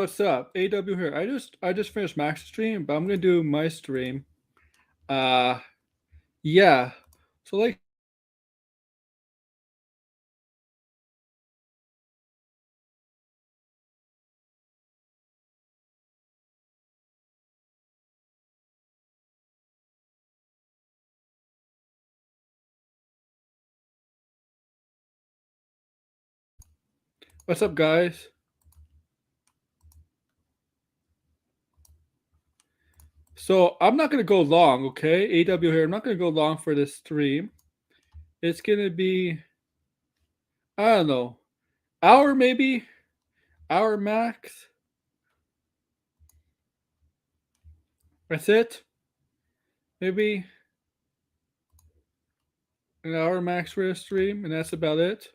What's up? AW here. I just finished Max's stream, but I'm gonna do my stream. Uh yeah. So like what's up guys? So I'm not gonna go long, okay? AW here. I'm not gonna go long for this stream. It's gonna be I don't know, hour maybe, hour max. That's it. Maybe an hour max for a stream, and that's about it.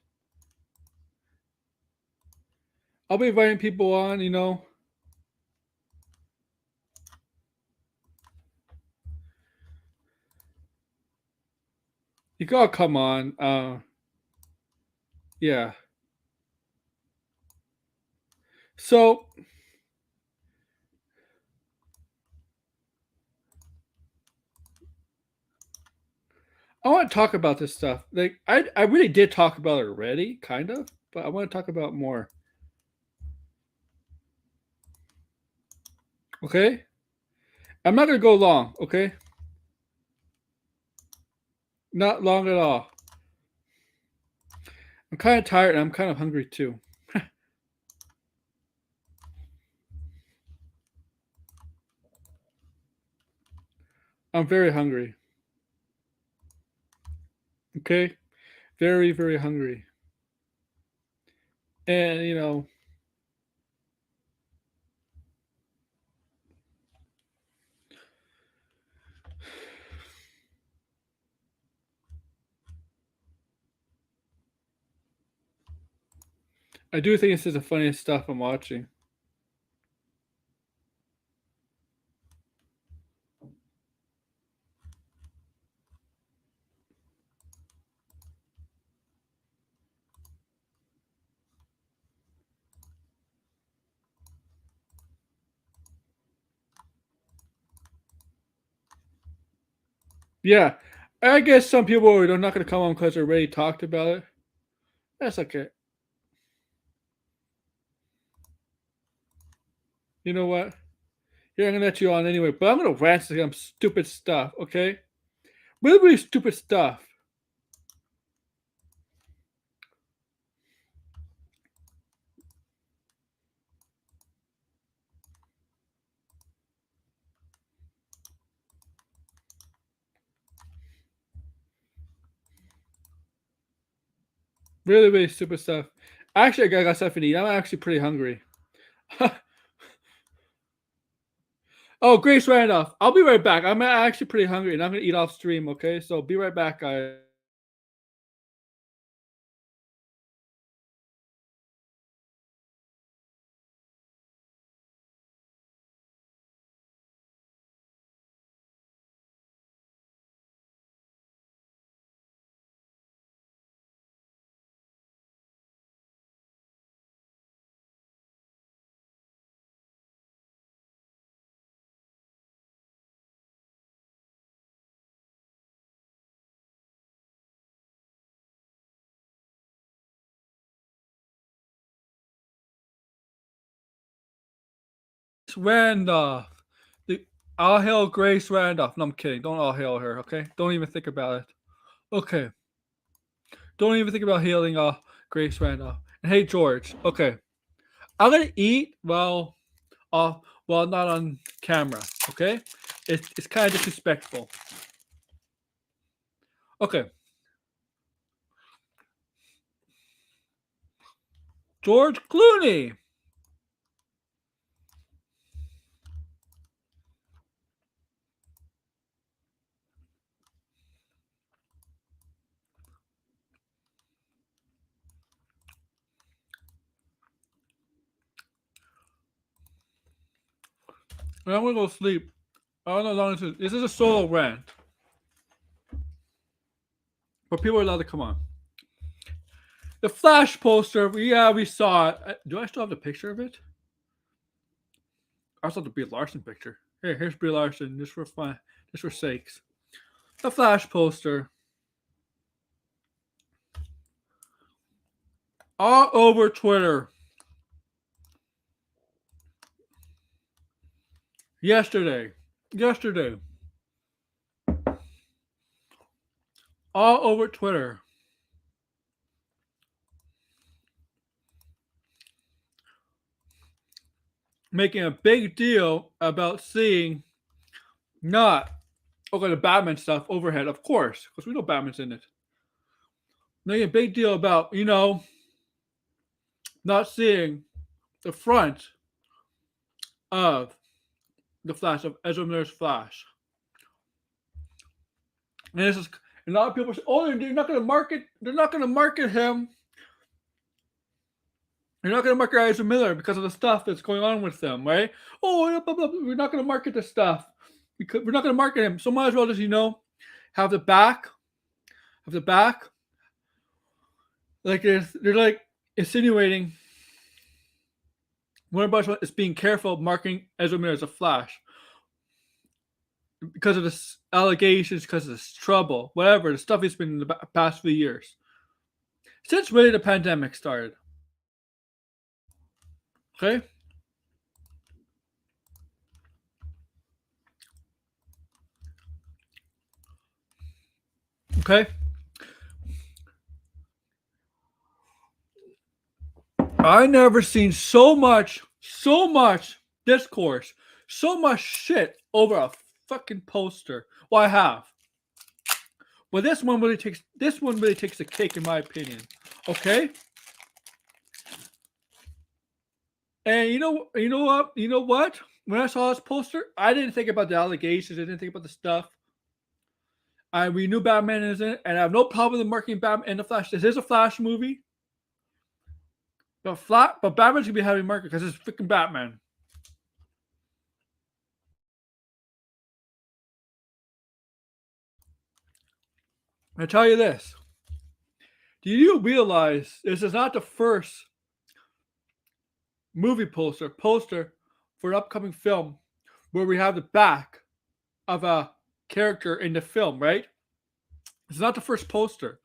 I'll be inviting people on, you know. You gotta come on. Yeah. So I want to talk about this stuff. Like I really did talk about it already, kind of, but I want to talk about more. Okay? I'm not gonna go long, okay? Not long at all. I'm kind of tired and I'm kind of hungry too. I'm very hungry. Okay? Very, very hungry. And you know, I do think this is the funniest stuff I'm watching. Yeah. I guess some people are not gonna come on because they already talked about it. That's okay. You know what? Here, I'm gonna let you on anyway, but I'm gonna rant some stupid stuff, okay? Really, really stupid stuff. Really, really stupid stuff. Actually, I got stuff to eat. I'm actually pretty hungry. Oh, Grace Randolph. I'll be right back. I'm actually pretty hungry and I'm gonna eat off stream, okay? So be right back, guys. Randolph. The I'll hail Grace Randolph. No, I'm kidding. Don't all hail her, okay? Don't even think about it. Okay. Don't even think about hailing Grace Randolph. And hey George, okay. I'm gonna eat while not on camera, okay? It's kind of disrespectful. Okay. George Clooney. And I'm gonna go sleep. I don't know how long this is a solo rant. But people are allowed to come on. The Flash poster, yeah, we saw it. Do I still have the picture of it? I saw the Brie Larson picture. Here's Brie Larson, just for fun, just for sakes. The Flash poster. All over Twitter. Yesterday. All over Twitter. Making a big deal about seeing not the Batman stuff overhead, of course, because we know Batman's in it. Making a big deal about, not seeing the front of the Flash, of Ezra Miller's Flash. And this is a lot of people say, "Oh, they're not going to market. They're not going to market him. They're not going to market Ezra Miller because of the stuff that's going on with them, right? Oh, blah, blah, blah. We're not going to market this stuff because we're not going to market him. So might as well just have the back, like they're like insinuating Warner Bros. Is being careful marketing Ezra Miller as a Flash because of the allegations, because of this trouble, whatever, the stuff he's been in the past few years. Since really the pandemic started. Okay? Okay? I never seen so much discourse, so much shit over a fucking poster. Well, I have. But this one really takes the cake in my opinion. Okay? And you know what? When I saw this poster, I didn't think about the allegations. I didn't think about the stuff. We knew Batman is in it, and I have no problem with marketing Batman and the Flash. This is a Flash movie. But Batman's gonna be heavy market because it's freaking Batman. I tell you this. Do you realize this is not the first movie poster for an upcoming film where we have the back of a character in the film, right? It's not the first poster.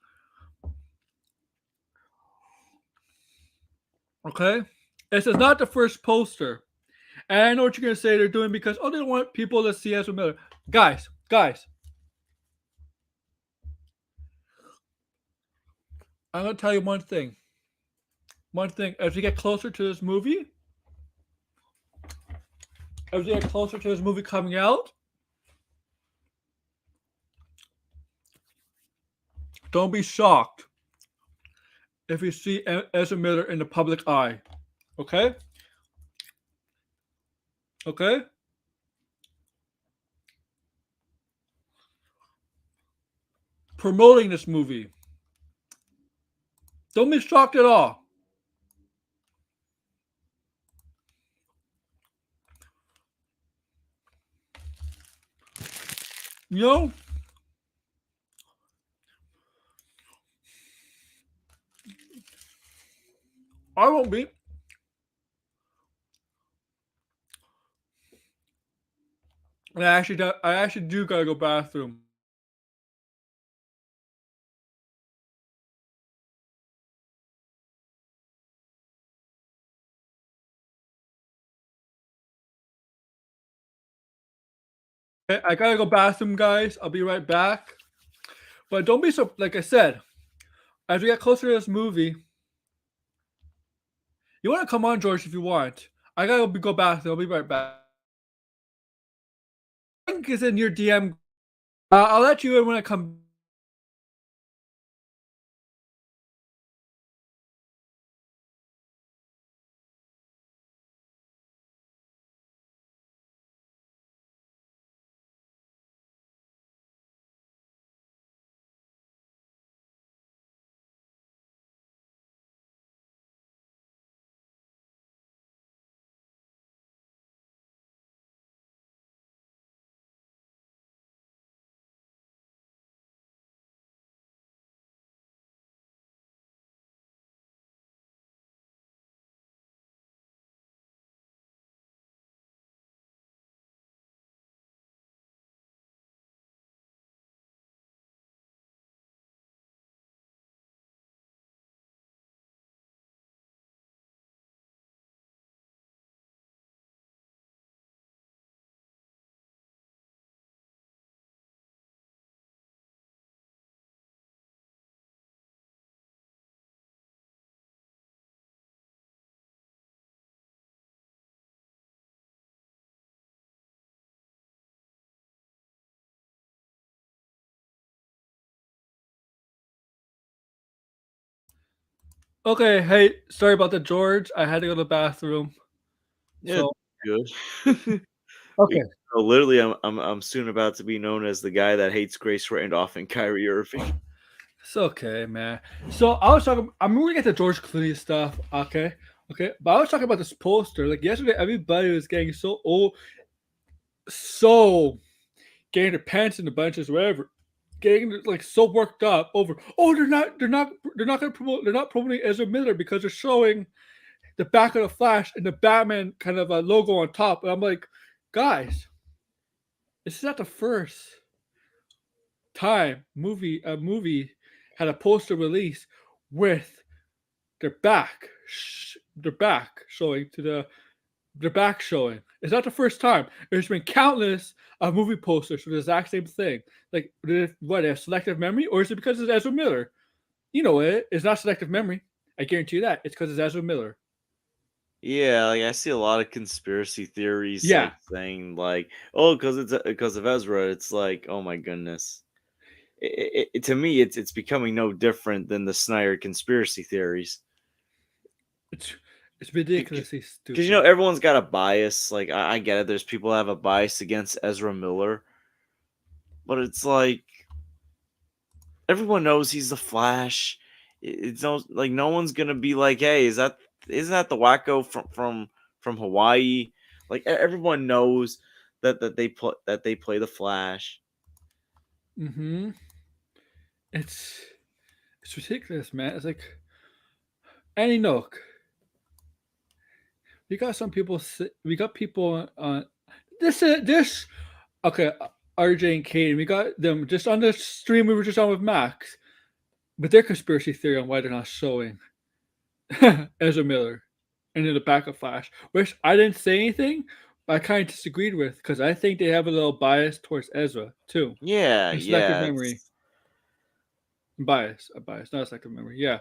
Okay? This is not the first poster. And I know what you're gonna say they're doing because they don't want people to see Ezra Miller. Guys. I'm gonna tell you one thing. As we get closer to this movie, coming out, don't be shocked if you see Ezra Miller in the public eye. Okay? Okay? Promoting this movie. Don't be shocked at all. You know? I won't be. I actually do gotta go bathroom. Okay, I gotta go bathroom, guys. I'll be right back. But don't be so. Like I said, as we get closer to this movie, you want to come on, George, if you want. I gotta go bathroom. I'll be right back. Link is in your DM. I'll let you in when I come. Okay, hey, sorry about that, George. I had to go to the bathroom. Yeah, So good. okay. Literally, I'm soon about to be known as the guy that hates Grace Randolph and Kyrie Irving. It's okay, man. So I was talking. I'm moving into George Clooney stuff. Okay, okay. But I was talking about this poster. Like yesterday, everybody was getting so old, so getting their pants in the bunches, whatever. Getting like so worked up over. Oh, they're not gonna promote. They're not promoting Ezra Miller because they're showing the back of the Flash and the Batman kind of a logo on top. And I'm like, guys, this is not the first time a movie had a poster release with their back showing to their back showing. It's not the first time. There's been countless of movie posters for the exact same thing. Like, what, they have selective memory, or is it because it's Ezra Miller? You know it. It's not selective memory. I guarantee you that. It's because it's Ezra Miller. Yeah, like I see a lot of conspiracy theories, Yeah. like saying like, oh, because it's because of Ezra. It's like, oh my goodness. To me, it's becoming no different than the Snyder conspiracy theories. It's it's Because ridiculously you know stupid. everyone's got a bias. Like I get it. There's people that have a bias against Ezra Miller, but it's like everyone knows he's the Flash. It's no like no one's gonna be like, hey, isn't that the wacko from Hawaii? Like everyone knows that they play the Flash. Mm-hmm. It's it's ridiculous, man. It's like Annie Nook. We got some people. We got people on this. Okay, RJ and Kate. We got them just on the stream we were just on with Max, with their conspiracy theory on why they're not showing Ezra Miller and in the back of Flash, which I didn't say anything, but I kind of disagreed with because I think they have a little bias towards Ezra too, Yeah, and selective yeah, memory. A bias, not a selective memory. Yeah,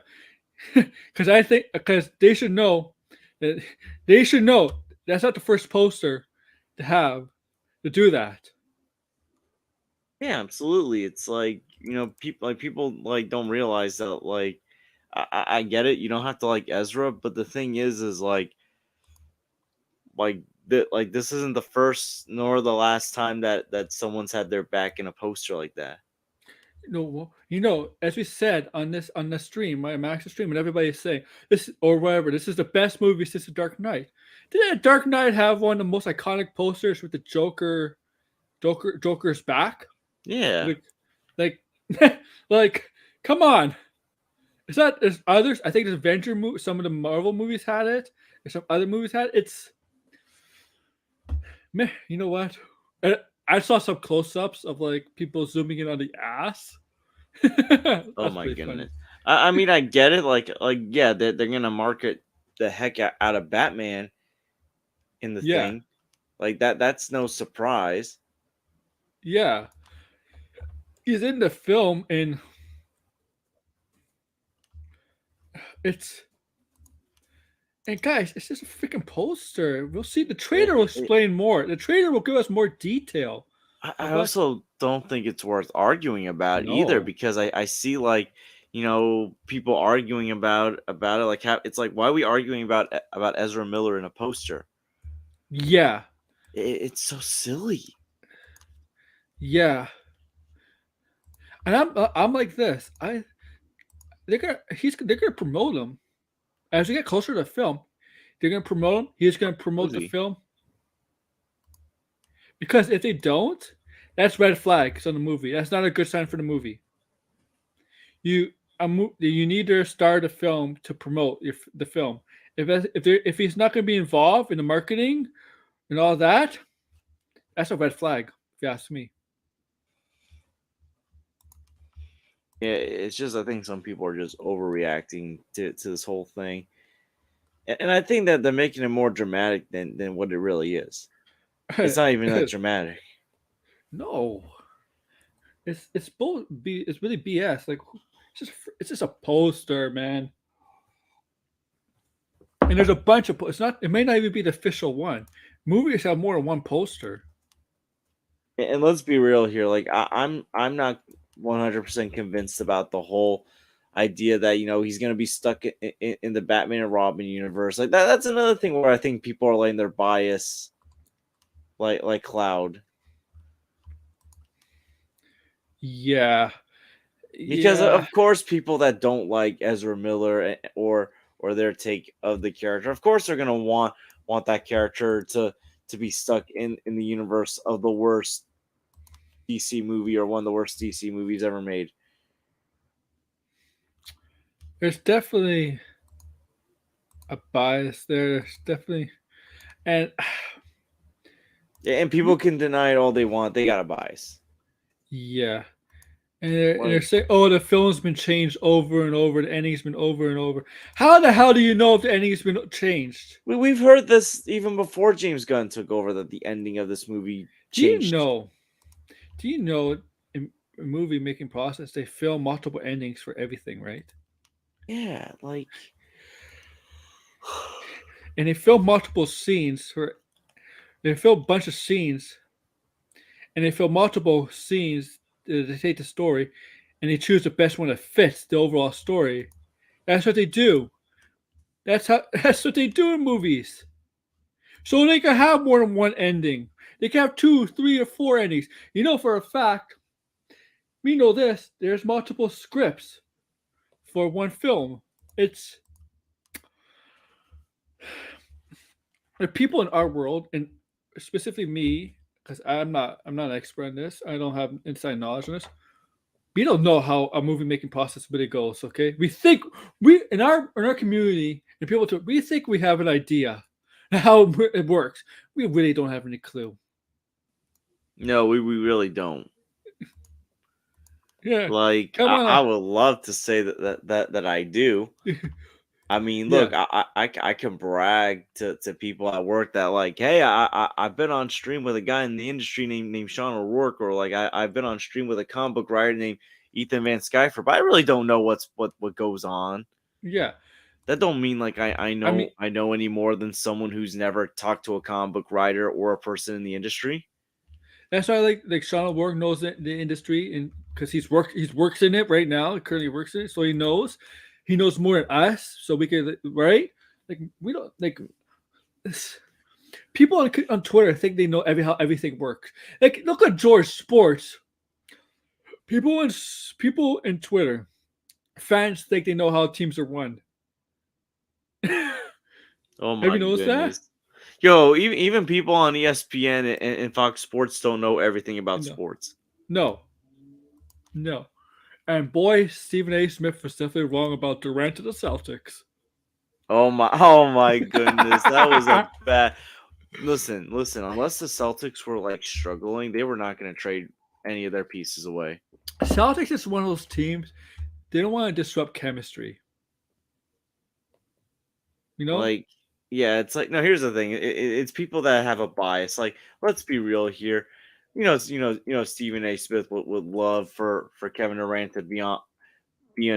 because I think because that they should know that's not the first poster to have to do that. yeah, absolutely. It's like people like don't realize that like I get it. You don't have to like Ezra, but the thing is like that like this isn't the first nor the last time that someone's had their back in a poster like that. As we said on the stream, my Max stream, and everybody is saying this or whatever. This is the best movie since The Dark Knight. Didn't Dark Knight have one of the most iconic posters with the Joker's back? Yeah. Like, like, like, come on! Is others? I think the Avenger movie, some of the Marvel movies had it, or some other movies had it. It's meh. You know what? I saw some close-ups of like people zooming in on the ass. Oh That's my pretty funny. goodness. I mean I get it. Like yeah, they're gonna market the heck out of Batman in the Yeah, thing. Like that's no surprise. yeah. He's in the film, and it's and guys, it's just a freaking poster. We'll see. The It, trailer will it, explain more. The trailer will give us more detail I of what. also don't think it's worth arguing about either No. because I see like people arguing about it like it's like why are we arguing about Ezra Miller in a poster? Yeah, It's so silly. yeah. And I'm like this. They're gonna promote him as we get closer to the film. They're gonna promote him. He's gonna promote the Absolutely. film because if they don't, that's red flags on the movie. That's not a good sign for the movie. You you need to start a film to promote the film. If he's not going to be involved in the marketing and all that, that's a red flag. If you ask me. Yeah, it's just I think some people are just overreacting to this whole thing, and I think that they're making it more dramatic than what it really is. It's not even that dramatic. No, it's both. It's really BS. Like it's just a poster, man. And there's a bunch of. It's not. It may not even be the official one. Movies have more than one poster. And let's be real here. Like I'm not 100% convinced about the whole idea that he's gonna be stuck in the Batman and Robin universe. Like that's another thing where I think people are letting their bias like cloud. Yeah, Because yeah. of course people that don't like Ezra Miller or their take of the character, of course they're gonna want that character to be stuck in the universe of the worst DC movie or one of the worst DC movies ever made. There's definitely a bias there. There's definitely, and Yeah, and people can deny it all they want. They got a bias. yeah, and they're Like saying, "Oh, the film's been changed over and over. The ending's been over and over." How the hell do you know if the ending's been changed? we've heard this even before James Gunn took over that the ending of this movie Do you changed. know? Do you know in a movie making process they film multiple endings for everything, right? Yeah, like And they film multiple scenes for they film a bunch of scenes, and they film multiple scenes. They take the story, and they choose the best one that fits the overall story. That's what they do. That's how. That's what they do in movies. So they can have more than one ending. They can have two, three, or four endings. You know for a fact. We know this. There's multiple scripts for one film. It's the people in our world, and specifically me, because I'm not an expert in this. I don't have inside knowledge on this. We don't know how a movie making process really goes. Okay, we think we in our community and people we think we have an idea how it works. We really don't have any clue. no, we really don't. Yeah, Like come I on. would love to say that I do. I mean, Yeah, look, I can brag to people at work that like, hey, I've been on stream with a guy in the industry named Sean O'Rourke, or like I've been on stream with a comic book writer named Ethan Van Sciver, but I really don't know what goes on. yeah. That don't mean like I I mean, I know any more than someone who's never talked to a comic book writer or a person in the industry. that's why like Sean O'Rourke knows the industry and because he's works in it right now. He currently works in it, so he knows more than us. So we can right like we don't like people on Twitter think they know how everything works. Like look at George Sports. People in people in Twitter fans think they know how teams are won. Oh Have my you noticed that? goodness. Yo, even people on ESPN and Fox Sports don't know everything about No, sports. no, no. And boy, Stephen A. Smith was definitely wrong about Durant to the Celtics. Oh my goodness. That was a bad. Listen, unless the Celtics were like struggling, they were not going to trade any of their pieces away. Celtics is one of those teams. They don't want to disrupt chemistry. You know? Like yeah, it's like no, here's the thing. It's people that have a bias. Like let's be real here. Stephen A. Smith would love for Kevin Durant to be on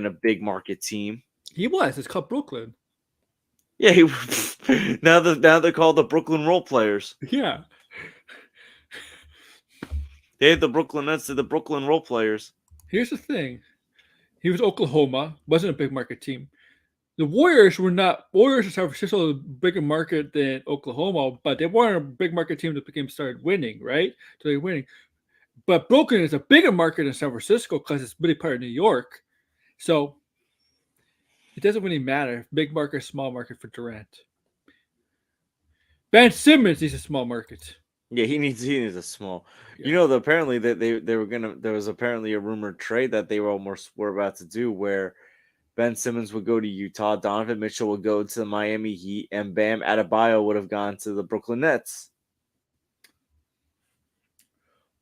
a big market team. He was. It's called Brooklyn. Yeah, now they're called the Brooklyn Role Players. Yeah. They had the Brooklyn Nets to the Brooklyn Role Players. Here's the thing. He was Oklahoma. Wasn't a big market team. The Warriors were not. Warriors in San Francisco was a bigger market than Oklahoma, but they weren't a big market team that started winning, right? So they're winning. But Brooklyn is a bigger market than San Francisco because it's really part of New York. So it doesn't really matter. Big market, small market for Durant. Ben Simmons is a small market. Yeah, he needs a small. Yeah. Apparently that they were gonna. There was apparently a rumored trade that they were about to do where Ben Simmons would go to Utah, Donovan Mitchell would go to the Miami Heat, and Bam Adebayo would have gone to the Brooklyn Nets.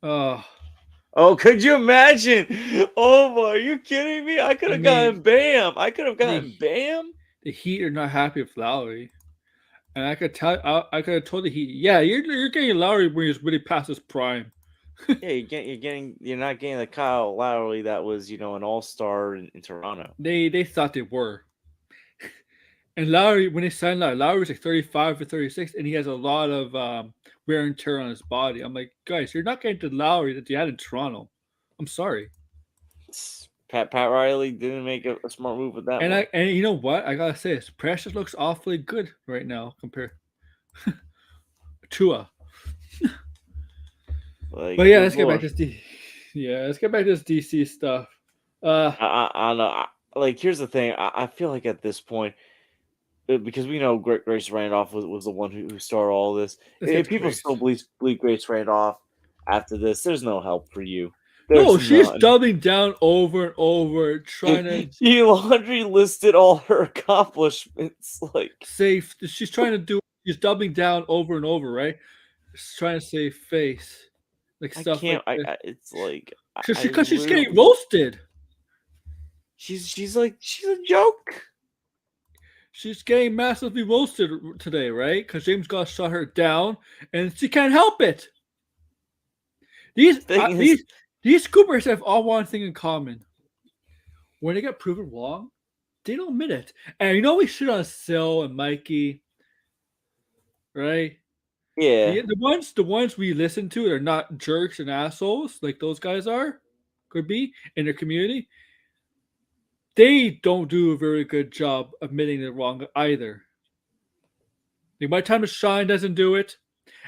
Uh, Oh, could you imagine? Oh my, are you kidding me? I could I have gotten mean, Bam. I could have the gotten Bam. the Heat are not happy with Lowry, and I could tell. I could have told the Heat, yeah, you're getting Lowry when he's really past his prime. Yeah, you're not getting the Kyle Lowry that was an all-star in Toronto. They thought they were. And Lowry, when they signed Lowry was like 35 or 36, and he has a lot of wear and tear on his body. I'm like, guys, you're not getting the Lowry that you had in Toronto. I'm sorry. Pat Riley didn't make a smart move with that one. And you know what? I gotta say this. Precious looks awfully good right now compared Tua. But Like, yeah, good let's get back lord. to this yeah, let's get back to this DC stuff. Uh I don't know. Like, here's the thing. I feel like at this point, because we know Grace Randolph was the one who started all this. let's get If to people still Grace. believe Grace Randolph after this, there's no help for you. No, There's she's none. doubling down over and over, trying to She laundry listed all her accomplishments. Like, save. She's trying to do. She's doubling down over and over, right? She's trying to save face, like I stuff can't. like this. It's like I Because she's getting literally. roasted. She's a joke. She's getting massively roasted today, right? Because James got shut her down, and she can't help it. These Thing is, these these scoopers have all one thing in common: when they get proven wrong, they don't admit it. And you know we shit on Sil and Mikey, right? yeah. The ones we listen to are not jerks and assholes like those guys are, could be in their community. They don't do a very good job admitting they're wrong either. Like My Time to Shine doesn't do it,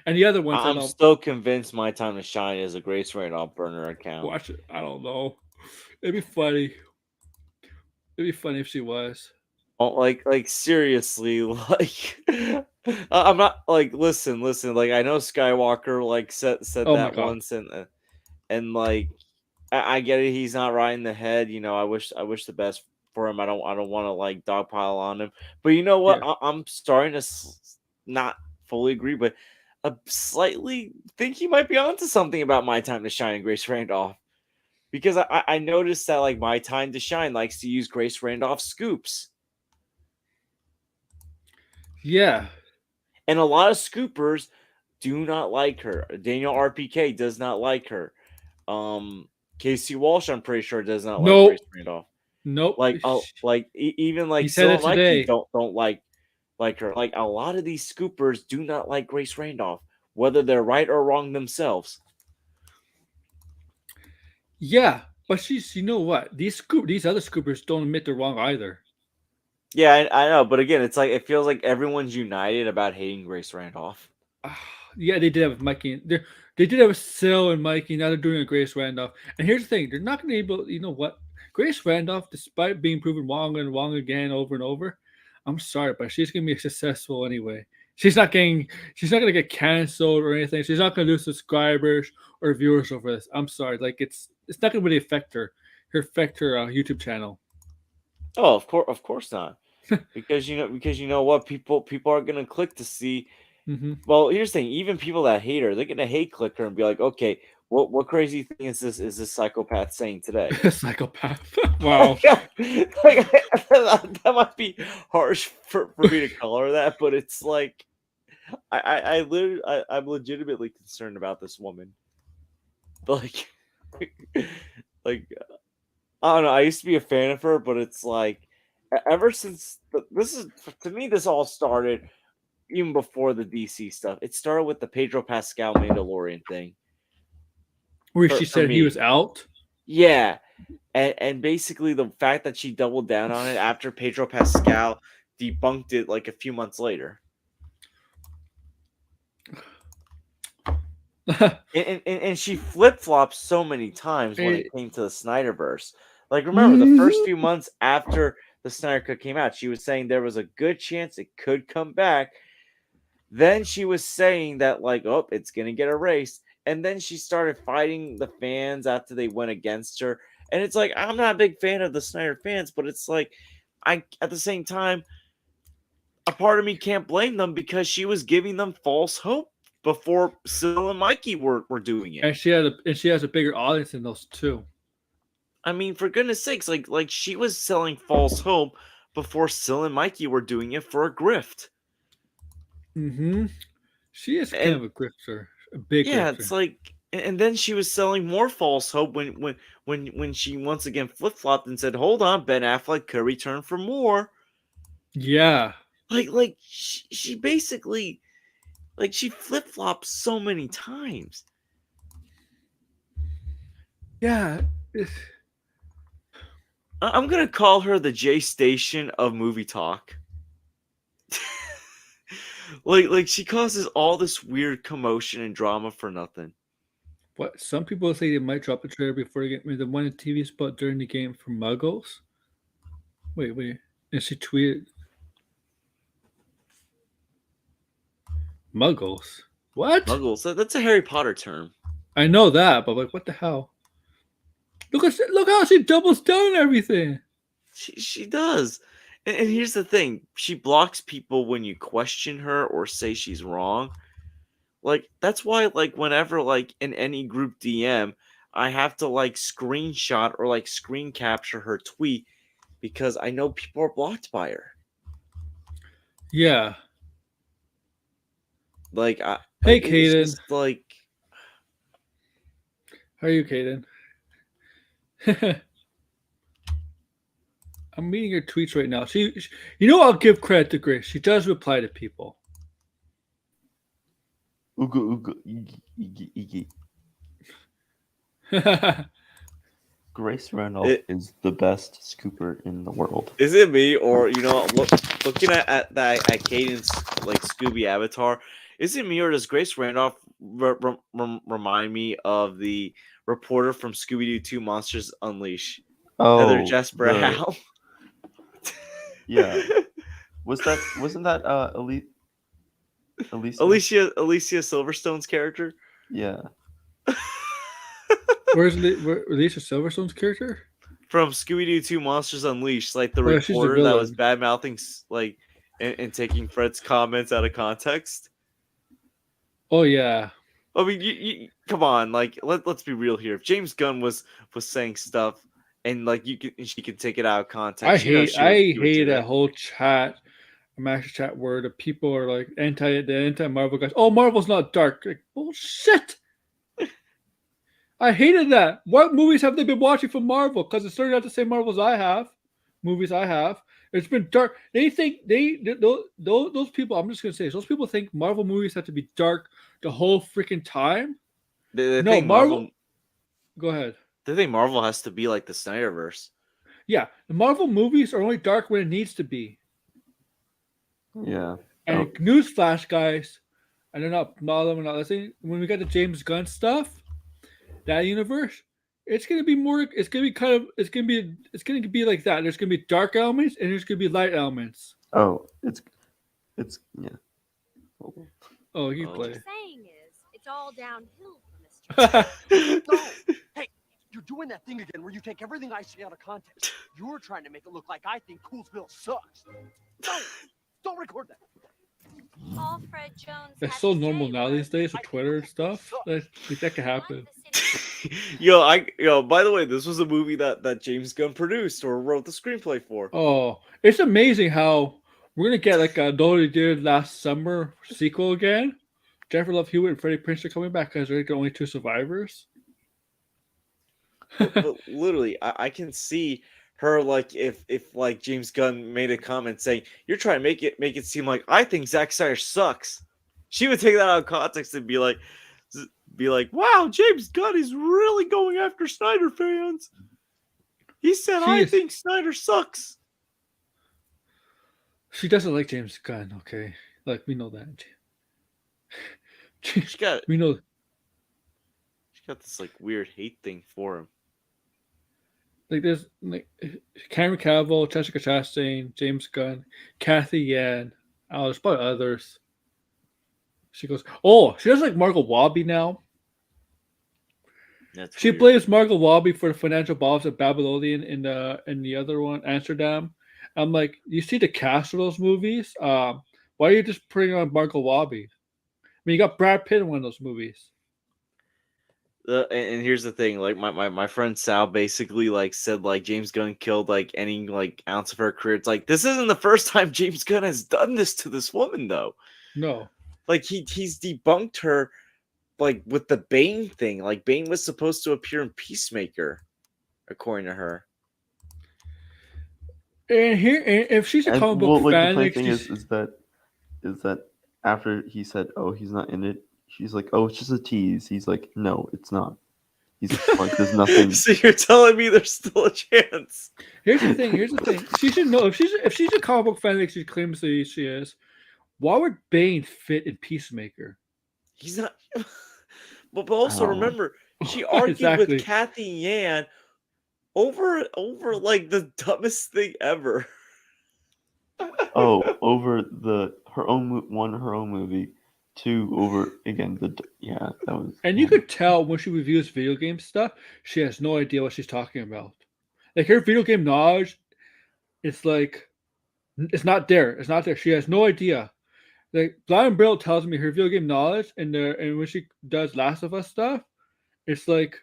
and the other ones I I'm don't still convinced My Time to Shine is a Grace Randolph burner account. watch it. I don't know. It'd be funny. It'd be funny if she was. Oh, like seriously, like I'm not like listen. Like, I know Skywalker like said Oh my that god. once, and like I get it. He's not right in the head. I wish the best for him. I don't want to like dogpile on him. But you know what? Yeah. I'm starting to not fully agree, but slightly think he might be onto something about My Time to Shine and Grace Randolph. Because I noticed that like My Time to Shine likes to use Grace Randolph scoops. Yeah. And a lot of scoopers do not like her. Daniel RPK does not like her. Um, Casey Walsh, I'm pretty sure, does not like Grace Nope. Randolph. Nope. Like, oh, like even He like said Sil it and Mikey today. don't like her. Like, a lot of these scoopers do not like Grace Randolph, whether they're right or wrong themselves. Yeah. But she's you know what? These other scoopers don't admit they're wrong either. Yeah, I know, but again, it's like it feels like everyone's united about hating Grace Randolph. Yeah, they did have with Mikey. They did have with Sil and Mikey. Now they're doing a Grace Randolph. And here's the thing: they're not going to be able. You know what? Grace Randolph, despite being proven wrong and wrong again over and over, I'm sorry, but she's going to be successful anyway. She's not getting. She's not going to get canceled or anything. She's not going to lose subscribers or viewers over this. I'm sorry. Like it's not going to really affect her. Affect her YouTube channel. Oh, of course not. Because you know what, people are gonna click to see. Mm-hmm. Well, here's the thing: even people that hate her, they're gonna hate click her and be like, okay, what crazy thing is this psychopath saying today? Psychopath. Wow. Like, that might be harsh for me to call her that, but it's like I'm legitimately concerned about this woman. Like, like I don't know. I used to be a fan of her, but it's like ever since this is to me, this all started even before the DC stuff. It started with the Pedro Pascal Mandalorian thing Where she for said he me. was out. Yeah, and basically the fact that she doubled down on it after Pedro Pascal debunked it like a few months later. And she flip flopped so many times when it came to the Snyderverse. Like, remember the first few months after the Snyder Cut came out, she was saying there was a good chance it could come back. Then she was saying that like, oh, it's gonna get erased. And then she started fighting the fans after they went against her. And it's like, I'm not a big fan of the Snyder fans, but it's like, I at the same time, a part of me can't blame them because she was giving them false hope before Sil and Mikey were doing it. And she has a bigger audience than those two. I mean, for goodness sakes, like she was selling false hope before Sil and Mikey were doing it for a grift. Mm-hmm. She is kind And of a grifter, a big yeah, it's grifter. like, and then she was selling more false hope when she once again flip flopped and said, "Hold on, Ben Affleck could return for more." Yeah, Like she basically like she flip flops so many times. yeah. I'm gonna call her the J Station of movie talk. Like she causes all this weird commotion and drama for nothing. What some people say they might drop the trailer before they get me the one in TV spot during the game for Muggles. Wait. And she tweeted Muggles. What? Muggles. That's a Harry Potter term. I know that, but like, what the hell? Look how she doubles down on everything. She does. And here's the thing: she blocks people when you question her or say she's wrong. Like that's why, like whenever like in any group DM, I have to like screenshot or like screen capture her tweet because I know people are blocked by her. Yeah. Like I Hey, it's Kaden. just like How are you, Kaden? I'm reading her tweets right now. You know, I'll give credit to Grace. She does reply to people. Ooga ooga iggy iggy iggy. Grace Randolph is the best scooper in the world. Is it me or looking at Caden's like Scooby avatar? Is it me or does Grace Randolph remind me of the reporter from Scooby Doo 2 Monsters Unleashed? Heather Jasper Howe. Yeah. Wasn't that Alicia Silverstone's character? Yeah. Where's Alicia Silverstone's character? From Scooby Doo 2 Monsters Unleashed, like the Oh, she's the reporter that was villain. bad mouthing like and taking Fred's comments out of context. Oh yeah. I mean, you come on, like let's be real here. If James Gunn was saying stuff and like she can take it out of context. I she would hate do that whole chat, master chat where the people are like the anti Marvel guys. Oh, Marvel's not dark. Like, bullshit. I hated that. What movies have they been watching from Marvel? Because it's certainly not the same Marvels I have. Movies I have. It's been dark. They think those people. I'm just gonna say this, those people think Marvel movies have to be dark the whole freaking time. They No, think Marvel. Go ahead. They think Marvel has to be like the Snyderverse. Yeah, the Marvel movies are only dark when it needs to be. Yeah. And newsflash, guys, and they're not listening. When we got the James Gunn stuff, that universe, it's gonna be more. It's gonna be kind of. It's gonna be like that. There's gonna be dark elements and there's gonna be light elements. Oh, it's yeah. Oh, you Oh. play. What you're saying is it's all downhill from Mr. No! Hey, you're doing that thing again where you take everything I say out of context. You're trying to make it look like I think Coolsville sucks. Don't record that. All Fred Jones. It's has so to normal say now was, these days with Twitter and stuff. That can happen. "I'm the city By the way, this was a movie that James Gunn produced or wrote the screenplay for. Oh, it's amazing how we're gonna get like a Dolly did last summer sequel again. Jennifer Love Hewitt and Freddie Prinze are coming back because they're the only two survivors. But literally, I can see her like if like James Gunn made a comment saying you're trying to make it seem like I think Zack Snyder sucks. She would take that out of context and be like, wow, James Gunn is really going after Snyder fans. He said I think Snyder sucks. She doesn't like James Gunn. Okay, like we know that. We know. She got this like weird hate thing for him. Like there's like Cameron Cavill, Jessica Chastain, James Gunn, Kathy Yan. Oh, there's probably others. She goes, oh, she does like Margot Robbie now. That's she weird. plays Margot Robbie for the financial boss of Babylonian in the other one, Amsterdam. I'm like, you see the cast of those movies? Why are you just putting on Margot Robbie? I mean, you got Brad Pitt in one of those movies. And here's the thing, like my friend Sal basically like said like James Gunn killed like any like ounce of her career. It's like this isn't the first time James Gunn has done this to this woman though. No, like he's debunked her like with the Bane thing. Like Bane was supposed to appear in Peacemaker, according to her. And here, if she's a comic book fan, the funny thing is that after he said, "Oh, he's not in it," she's like, "Oh, it's just a tease." He's like, "No, it's not." He's just like, there's nothing. So you're telling me there's still a chance? Here's the thing. She should know if she's a comic book fan like she claims that she is. Why would Bane fit in Peacemaker? He's not. But also don't know. remember, she argued Exactly. with Kathy Yan over like the dumbest thing ever. Oh, over her own movie, 2 over again that was. And you could tell when she reviews video game stuff, she has no idea what she's talking about. Like her video game knowledge, it's like it's not there. It's not there. She has no idea. Like Blind Brill tells me her video game knowledge, and when she does Last of Us stuff, it's like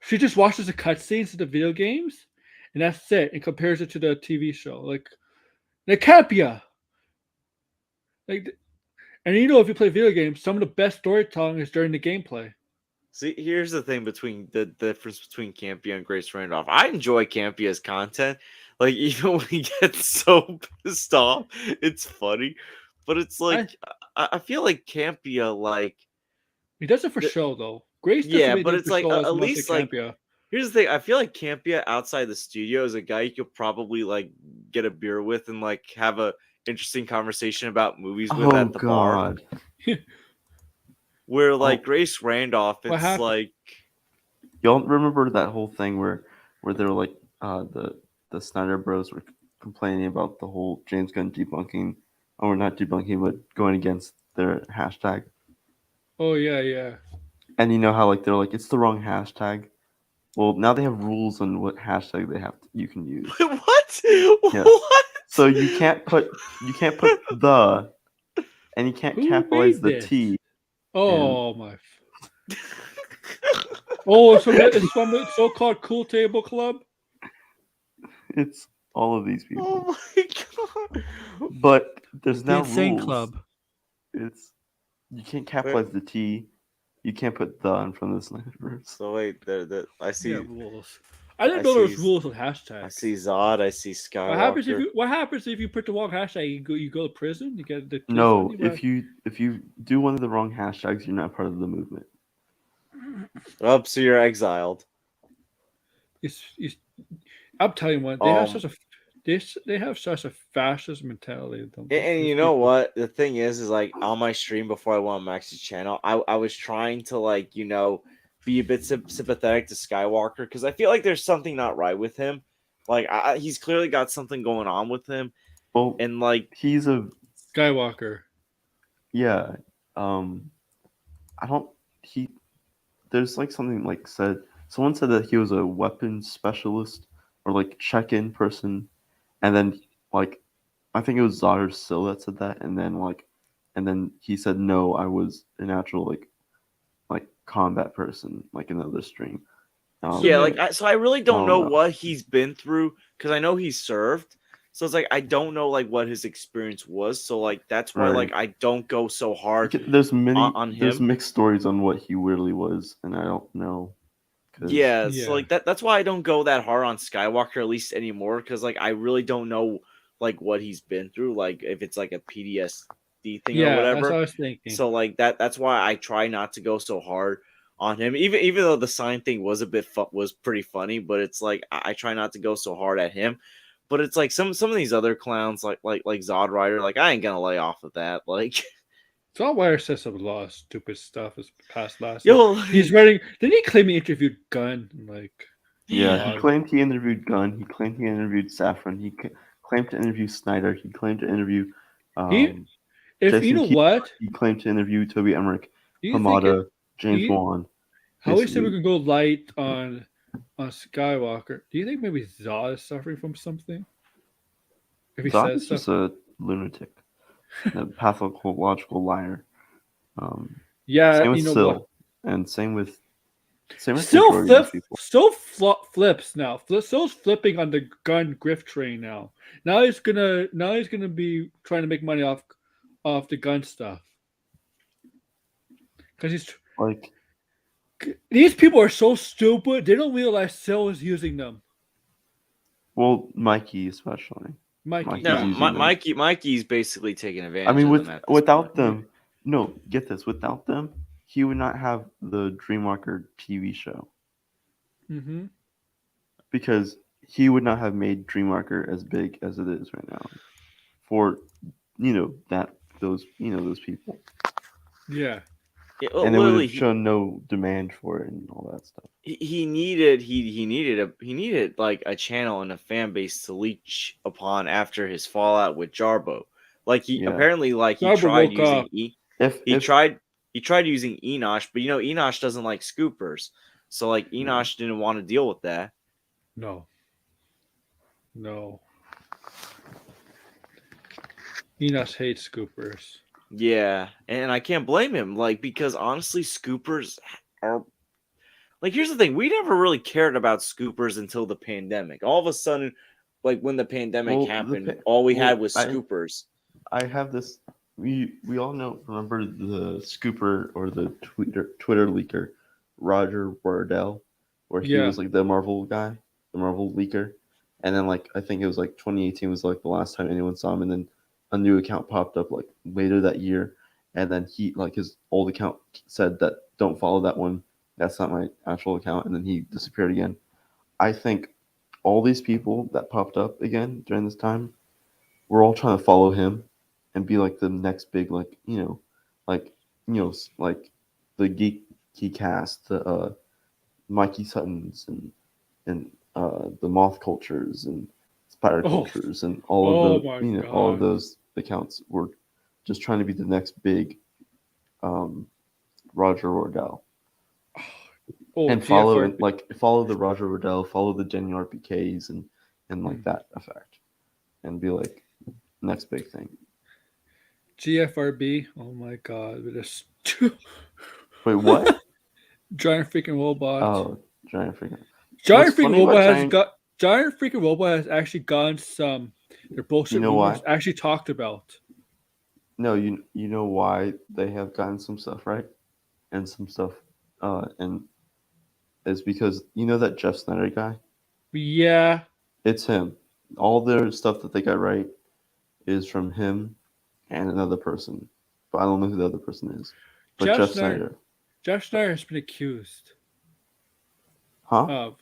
she just watches the cutscenes of the video games, and that's it, and compares it to the TV show. Like can't be a like. And you know, if you play video games, some of the best storytelling is during the gameplay. See, here's the thing between the difference between Campia and Grace Randolph. I enjoy Campia's content. Like even when he gets so pissed off, it's funny. But it's like I feel like Campia, like He does it for show though. Grace does yeah, what he but does it's for like show as at much as least like Campia. here's the thing. I feel like Campia outside the studio is a guy you could probably like get a beer with and like have a interesting conversation about movies with Oh at the bar. God! Where like Grace Randolph, What it's happened? like Y'all remember that whole thing where they were like the Snyder Bros were complaining about the whole James Gunn debunking, or not debunking, but going against their hashtag. Oh yeah. And you know how like they're like it's the wrong hashtag. Well, now they have rules on what hashtag you can use. what? Yeah. What? So you can't put the, and you can't Who capitalize made the this? T. Oh my. Oh, so it's from the so-called Cool Table Club. It's all of these people. Oh my god! But there's The now Insane rules. Club. It's you can't capitalize the T. You can't put the in front of the Snyder. So wait, I see. Yeah, rules. I didn't I know there was see- rules with hashtags. I see Zod. I see Skywalker. What happens if you put the wrong hashtag? You go to prison. You get the No, if you do one of the wrong hashtags, you're not part of the movement. Oh, so you're exiled. I'm telling you what, they have such a fascist mentality. And you know what? The thing is like on my stream before I went on Max's channel, I was trying to like be a bit sympathetic to Skywalker because I feel like there's something not right with him. Like he's clearly got something going on with him. Well, and like he's a Skywalker. Yeah. I don't there's like something like someone said that he was a weapons specialist or like check-in person, and then like I think it was Zod or Sil that said that, and then he said no, I was an actual like combat person, like another stream. So I really don't know know. what he's been through because I know he's served. So it's like I don't know like what his experience was. So like that's why Right. like I don't go so hard. There's on him. mixed stories on what he really was, and I don't know. Yeah, Yeah. so like that's why I don't go that hard on Skywalker at least anymore because like I really don't know like what he's been through, like if it's like a PTSD thing or Yeah, whatever. that's what I was thinking. So like that's why I try not to go so hard on him. Even though the sign thing was a bit was pretty funny, but it's like I try not to go so hard at him. But it's like some of these other clowns like Zod Rider, like I ain't gonna lay off of that. Like Zod Rider says some lot of stupid stuff as past last. yo, He's writing. Didn't he claim he interviewed Gunn? Like, Yeah, he God. claimed he interviewed Gunn. He claimed he interviewed Saffron. He claimed to interview Snyder. He claimed to interview. if Jason you know Keaton. what, He claimed to interview Toby Emmerich, do you think Hamada, James do you- Wan. how he said we basically. can go light on Skywalker? Do you think maybe Zod is suffering from something? If he Zod says is just a lunatic, a pathological liar. yeah, Same with you know Sil, what? and same with majority Still of people. flips now. Still's flipping on the gun grift train now. Now he's gonna be trying to make money off the gun stuff. Because these people are so stupid. They don't realize Sil is using them. Well, Mikey especially. Mikey. He's no, using them. Mikey's basically taking advantage. I mean, of them at this without point. them, no, get this. Without them, he would not have the Dreamwalker TV show Mm-hmm. because he would not have made Dreamwalker as big as it is right now for those people, Yeah. Yeah, well, and it would literally, have shown no demand for it and all that stuff. he needed like a channel and a fan base to leech upon after his fallout with Jarbo. Like he Yeah. apparently like he Jarbo tried woke using up. he tried using Enosh, but Enosh doesn't like scoopers, so like Enosh didn't want to deal with that. No. Enos hates scoopers. Yeah, and I can't blame him, like because honestly, scoopers are like here's the thing: we never really cared about scoopers until the pandemic. All of a sudden, like when the pandemic Well, happened, all we had was I scoopers. have this. We all remember the scooper or the Twitter leaker, Roger Wardell, where he Yeah. was like the Marvel guy, the Marvel leaker, and then like I think it was like 2018 was like the last time anyone saw him, and then a new account popped up like later that year, and then he like his old account said that don't follow that one, that's not my actual account, and then he disappeared again. I think all these people that popped up again during this time, we're all trying to follow him and be like the next big like the geeky cast, the Mikey Suttons and the Moth Cultures and Spider Oh. Cultures and all Oh of my all of God. those accounts were just trying to be the next big Roger Wardell Oh, and follow GFRB. follow the Roger Wardell, follow the Jenny RPKs and like that effect and be like next big thing. GFRB. Oh my God. With this Wait, what? giant freaking robot. Oh, giant freaking. Giant What's freaking funny about robot has giant? got. Giant freaking robot has actually gotten some. Their bullshit You know rumors why? actually talked about. No, you know why they have gotten some stuff right and some stuff, and it's because you know that Jeff Snyder guy. Yeah. It's him. All their stuff that they got right is from him and another person, but I don't know who the other person is. But Jeff Jeff Snyder. Snyder, Jeff Snyder has been accused huh? of.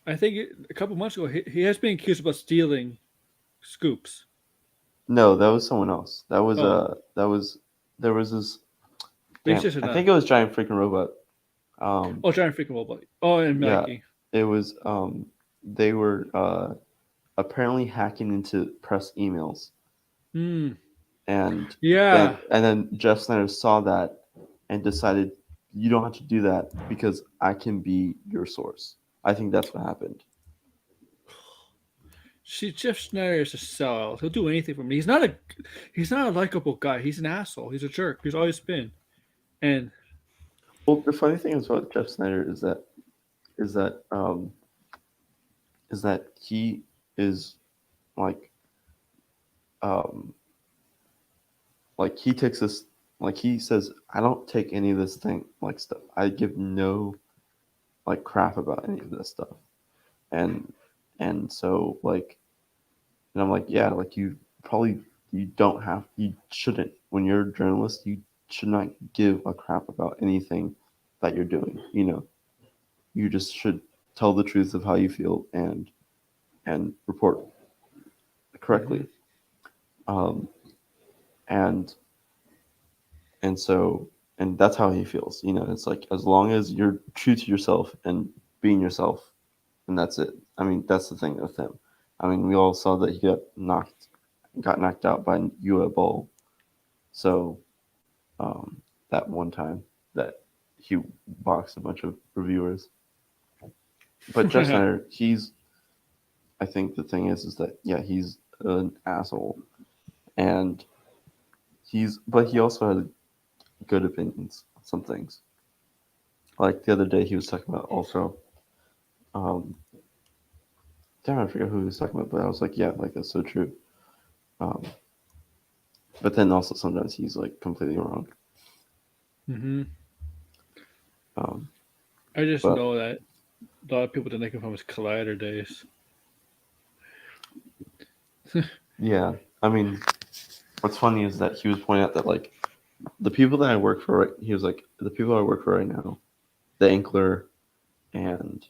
I think a couple months ago he has been accused about stealing scoops. No, that was someone else. That was Oh. there was this. But he's Damn, just I a. think it was Giant Freaking Robot. Oh, giant freaking robot. Oh, and Yeah, Mikey. it was they were apparently hacking into press emails Hmm. and Yeah. then Jeff Snyder saw that and decided you don't have to do that because I can be your source. I think that's what happened. See, Jeff Snyder is a sellout. He'll do anything for me. He's not a likable guy. He's an asshole. He's a jerk. He's always been. And Well, the funny thing about Jeff Snyder is that um is that he is like um he takes this, like he says, I don't take any of this thing like stuff. I give no like crap about any of this stuff. And so like, and I'm like, yeah, like you shouldn't, when you're a journalist, you should not give a crap about anything that you're doing. You just should tell the truth of how you feel and report correctly. Um, and so and that's how he feels. It's like as long as you're true to yourself and being yourself, and that's it. I mean, that's the thing with him. I mean, we all saw that he got knocked out by Ua Bowl. So that one time that he boxed a bunch of reviewers. But Jeff Snyder, I think the thing is that yeah, he's an asshole, and but he also has good opinions on some things. Like the other day, he was talking about also. Damn, I forget who he was talking about, but I was like, yeah, like that's so true. Um, but then also sometimes he's like completely wrong. hmm Um, I just but know that a lot of people didn't like him from his Collider days. yeah, I mean, what's funny is that he was pointing out that like the people that I work for, he was like, the people I work for right now, the Ankler, and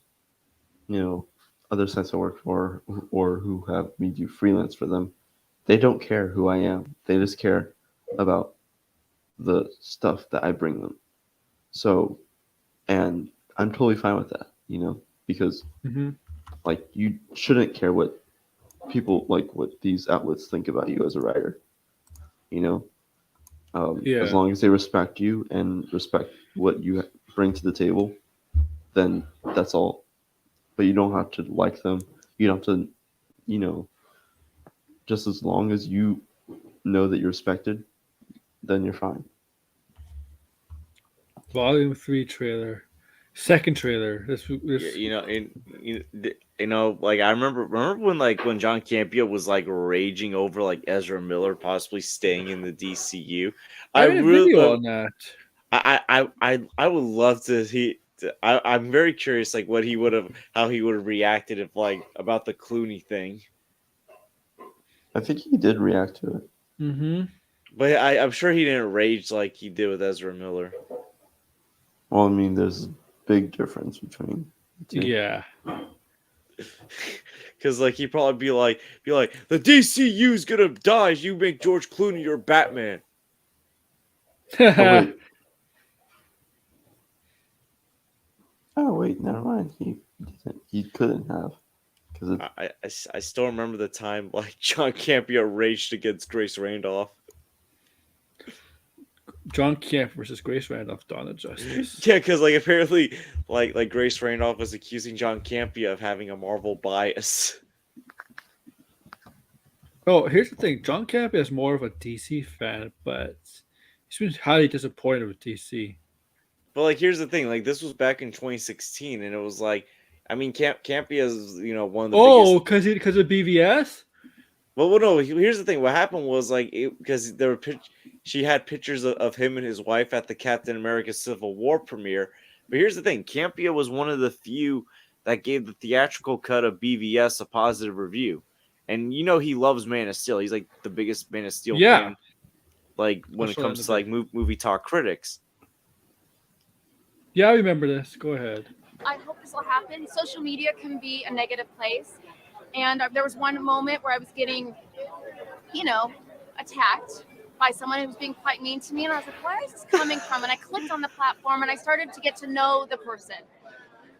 other sites I work for, or who have me do freelance for them, they don't care who I am. They just care about the stuff that I bring them. So, and I'm totally fine with that, because like you shouldn't care what people like what these outlets think about you as a writer. As long as they respect you and respect what you bring to the table, then that's all. But you don't have to like them. You don't have to, just as long as you know that you're respected, then you're fine. Volume 3 trailer. Second trailer. This like I remember when John Campea was like raging over like Ezra Miller possibly staying in the DCU. I made a video on that. I would love to see. I'm very curious, like how he would have reacted if like about the Clooney thing. I think he did react to it. Mm-hmm. But I'm sure he didn't rage like he did with Ezra Miller. Well, I mean, there's a big difference between the two. Yeah. Because like he'd probably be like, the DCU's gonna die. You make George Clooney your Batman. Oh wait, never mind. He didn't. He couldn't have. Because I still remember the time like John Campea raged against Grace Randolph. John Camp versus Grace Randolph, Dawn of Justice. Yeah, because like apparently like Grace Randolph was accusing John Campea of having a Marvel bias. Oh, here's the thing. John Campea is more of a DC fan, but he's been highly disappointed with DC. But like, here's the thing. Like, this was back in 2016, and it was like, I mean, Campea is one of the biggest. because of BVS. Well, no. Here's the thing. What happened was like because there were she had pictures of him and his wife at the Captain America Civil War premiere. But here's the thing. Campea was one of the few that gave the theatrical cut of BVS a positive review. And he loves Man of Steel. He's like the biggest Man of Steel fan. Like when it comes to like movie talk critics. Yeah, I remember this. Go ahead. I hope this will happen. Social media can be a negative place. And there was one moment where I was getting, attacked by someone who was being quite mean to me. And I was like, where is this coming from? And I clicked on the platform and I started to get to know the person.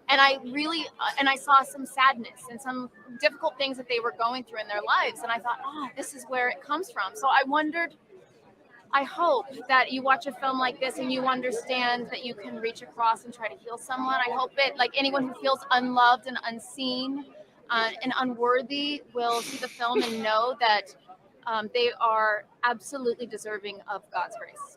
And I really, and I saw some sadness and some difficult things that they were going through in their lives. And I thought, this is where it comes from. So I hope that you watch a film like this and you understand that you can reach across and try to heal someone. I hope it, like anyone who feels unloved and unseen and unworthy will see the film and know that they are absolutely deserving of God's grace.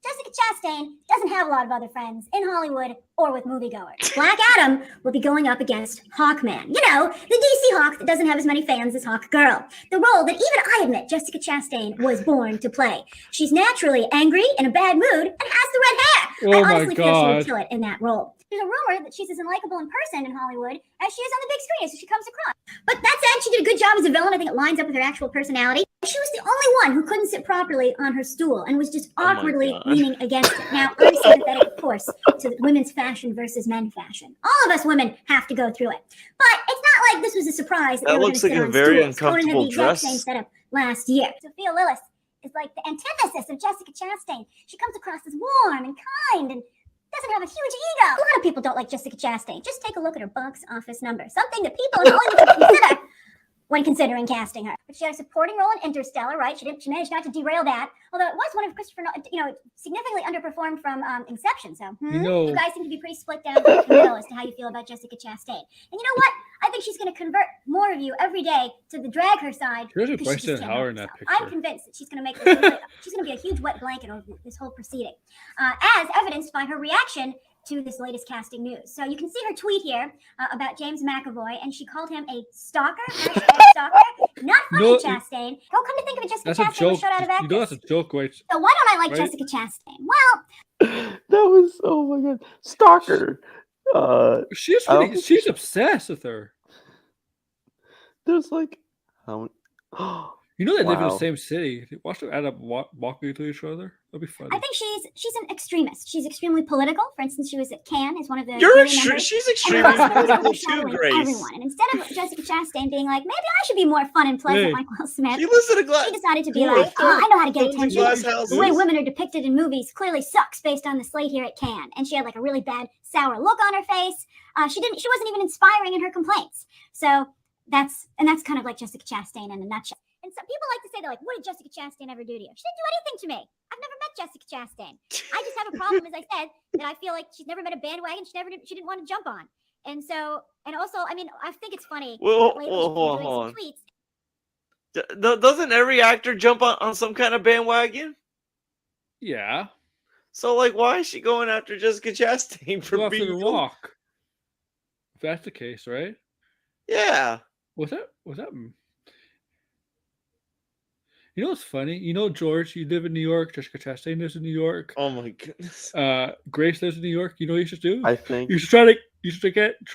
Jessica Chastain doesn't have a lot of other friends in Hollywood or with moviegoers. Black Adam will be going up against Hawkman. The DC Hawk that doesn't have as many fans as Hawkgirl. The role that even I admit Jessica Chastain was born to play. She's naturally angry, in a bad mood, and has the red hair. I honestly feel she would kill it in that role. There's a rumor that she's as unlikable in person in Hollywood as she is on the big screen as she comes across. But that said, she did a good job as a villain. I think it lines up with her actual personality. She was the only one who couldn't sit properly on her stool and was just awkwardly leaning against it. Now, I'm sympathetic, of course, to women's fashion versus men fashion. All of us women have to go through it. But it's not like this was a surprise. That looks like a very uncomfortable dress. Same setup last year. Sophia Lillis is like the antithesis of Jessica Chastain. She comes across as warm and kind and doesn't have a huge ego. A lot of people don't like Jessica Chastain. Just take a look at her box office number. Something that people in Hollywood should consider when considering casting her. But she had a supporting role in Interstellar, right? She managed not to derail that. Although it was one of Christopher Nolan, significantly underperformed from Inception. So you guys seem to be pretty split down the middle as to how you feel about Jessica Chastain. And you know what? I think she's going to convert more of you every day to the drag her side. Here's a Bryson Howard in that picture. I'm convinced that she's going to make this, she's going to be a huge wet blanket over this whole proceeding, as evidenced by her reaction to this latest casting news. So you can see her tweet here about James McAvoy, and she called him a stalker, stalker. Not funny, Chastain. How come to think of it, Jessica Chastain was shut out of actors. That's a joke, right? So why don't I like Jessica Chastain? Well, that was, oh my god, stalker. She's obsessed with her. There's like how many? You know they live in the Wow. same city. Watch them end up walking to each other. That'd be funny. I think she's an extremist. She's extremely political. For instance, she was at Cannes as one of the You're jury extreme. members. She's And extremely her husband was political too, overshadowing Grace. everyone. And instead of Jessica Chastain being like, maybe I should be more fun and pleasant Hey. like Will Smith, She lives in a glass. she decided to be Cool. like, I know how to get Films in attention. glass The houses. way women are depicted in movies clearly sucks based on the slate here at Cannes. And she had like a really bad, sour look on her face. She wasn't even inspiring in her complaints. So that's kind of like Jessica Chastain in a nutshell. And some people like to say, they're like, what did Jessica Chastain ever do to you? She didn't do anything to me. I've never met Jessica Chastain. I just have a problem, as I said, that I feel like she's never met a bandwagon she didn't want to jump on. And so, and also, I mean, I think it's funny. Well, that lately well, she's been hold doing on. some tweets. Doesn't every actor jump on some kind of bandwagon? Yeah. So, like, why is she going after Jessica Chastain for Go after being the walk. If that's the case, right? Yeah. Was that? You know what's funny? You know, George, you live in New York. Jessica Chastain lives in New York. Oh my goodness. Grace lives in New York. You know what you should do? I think You should try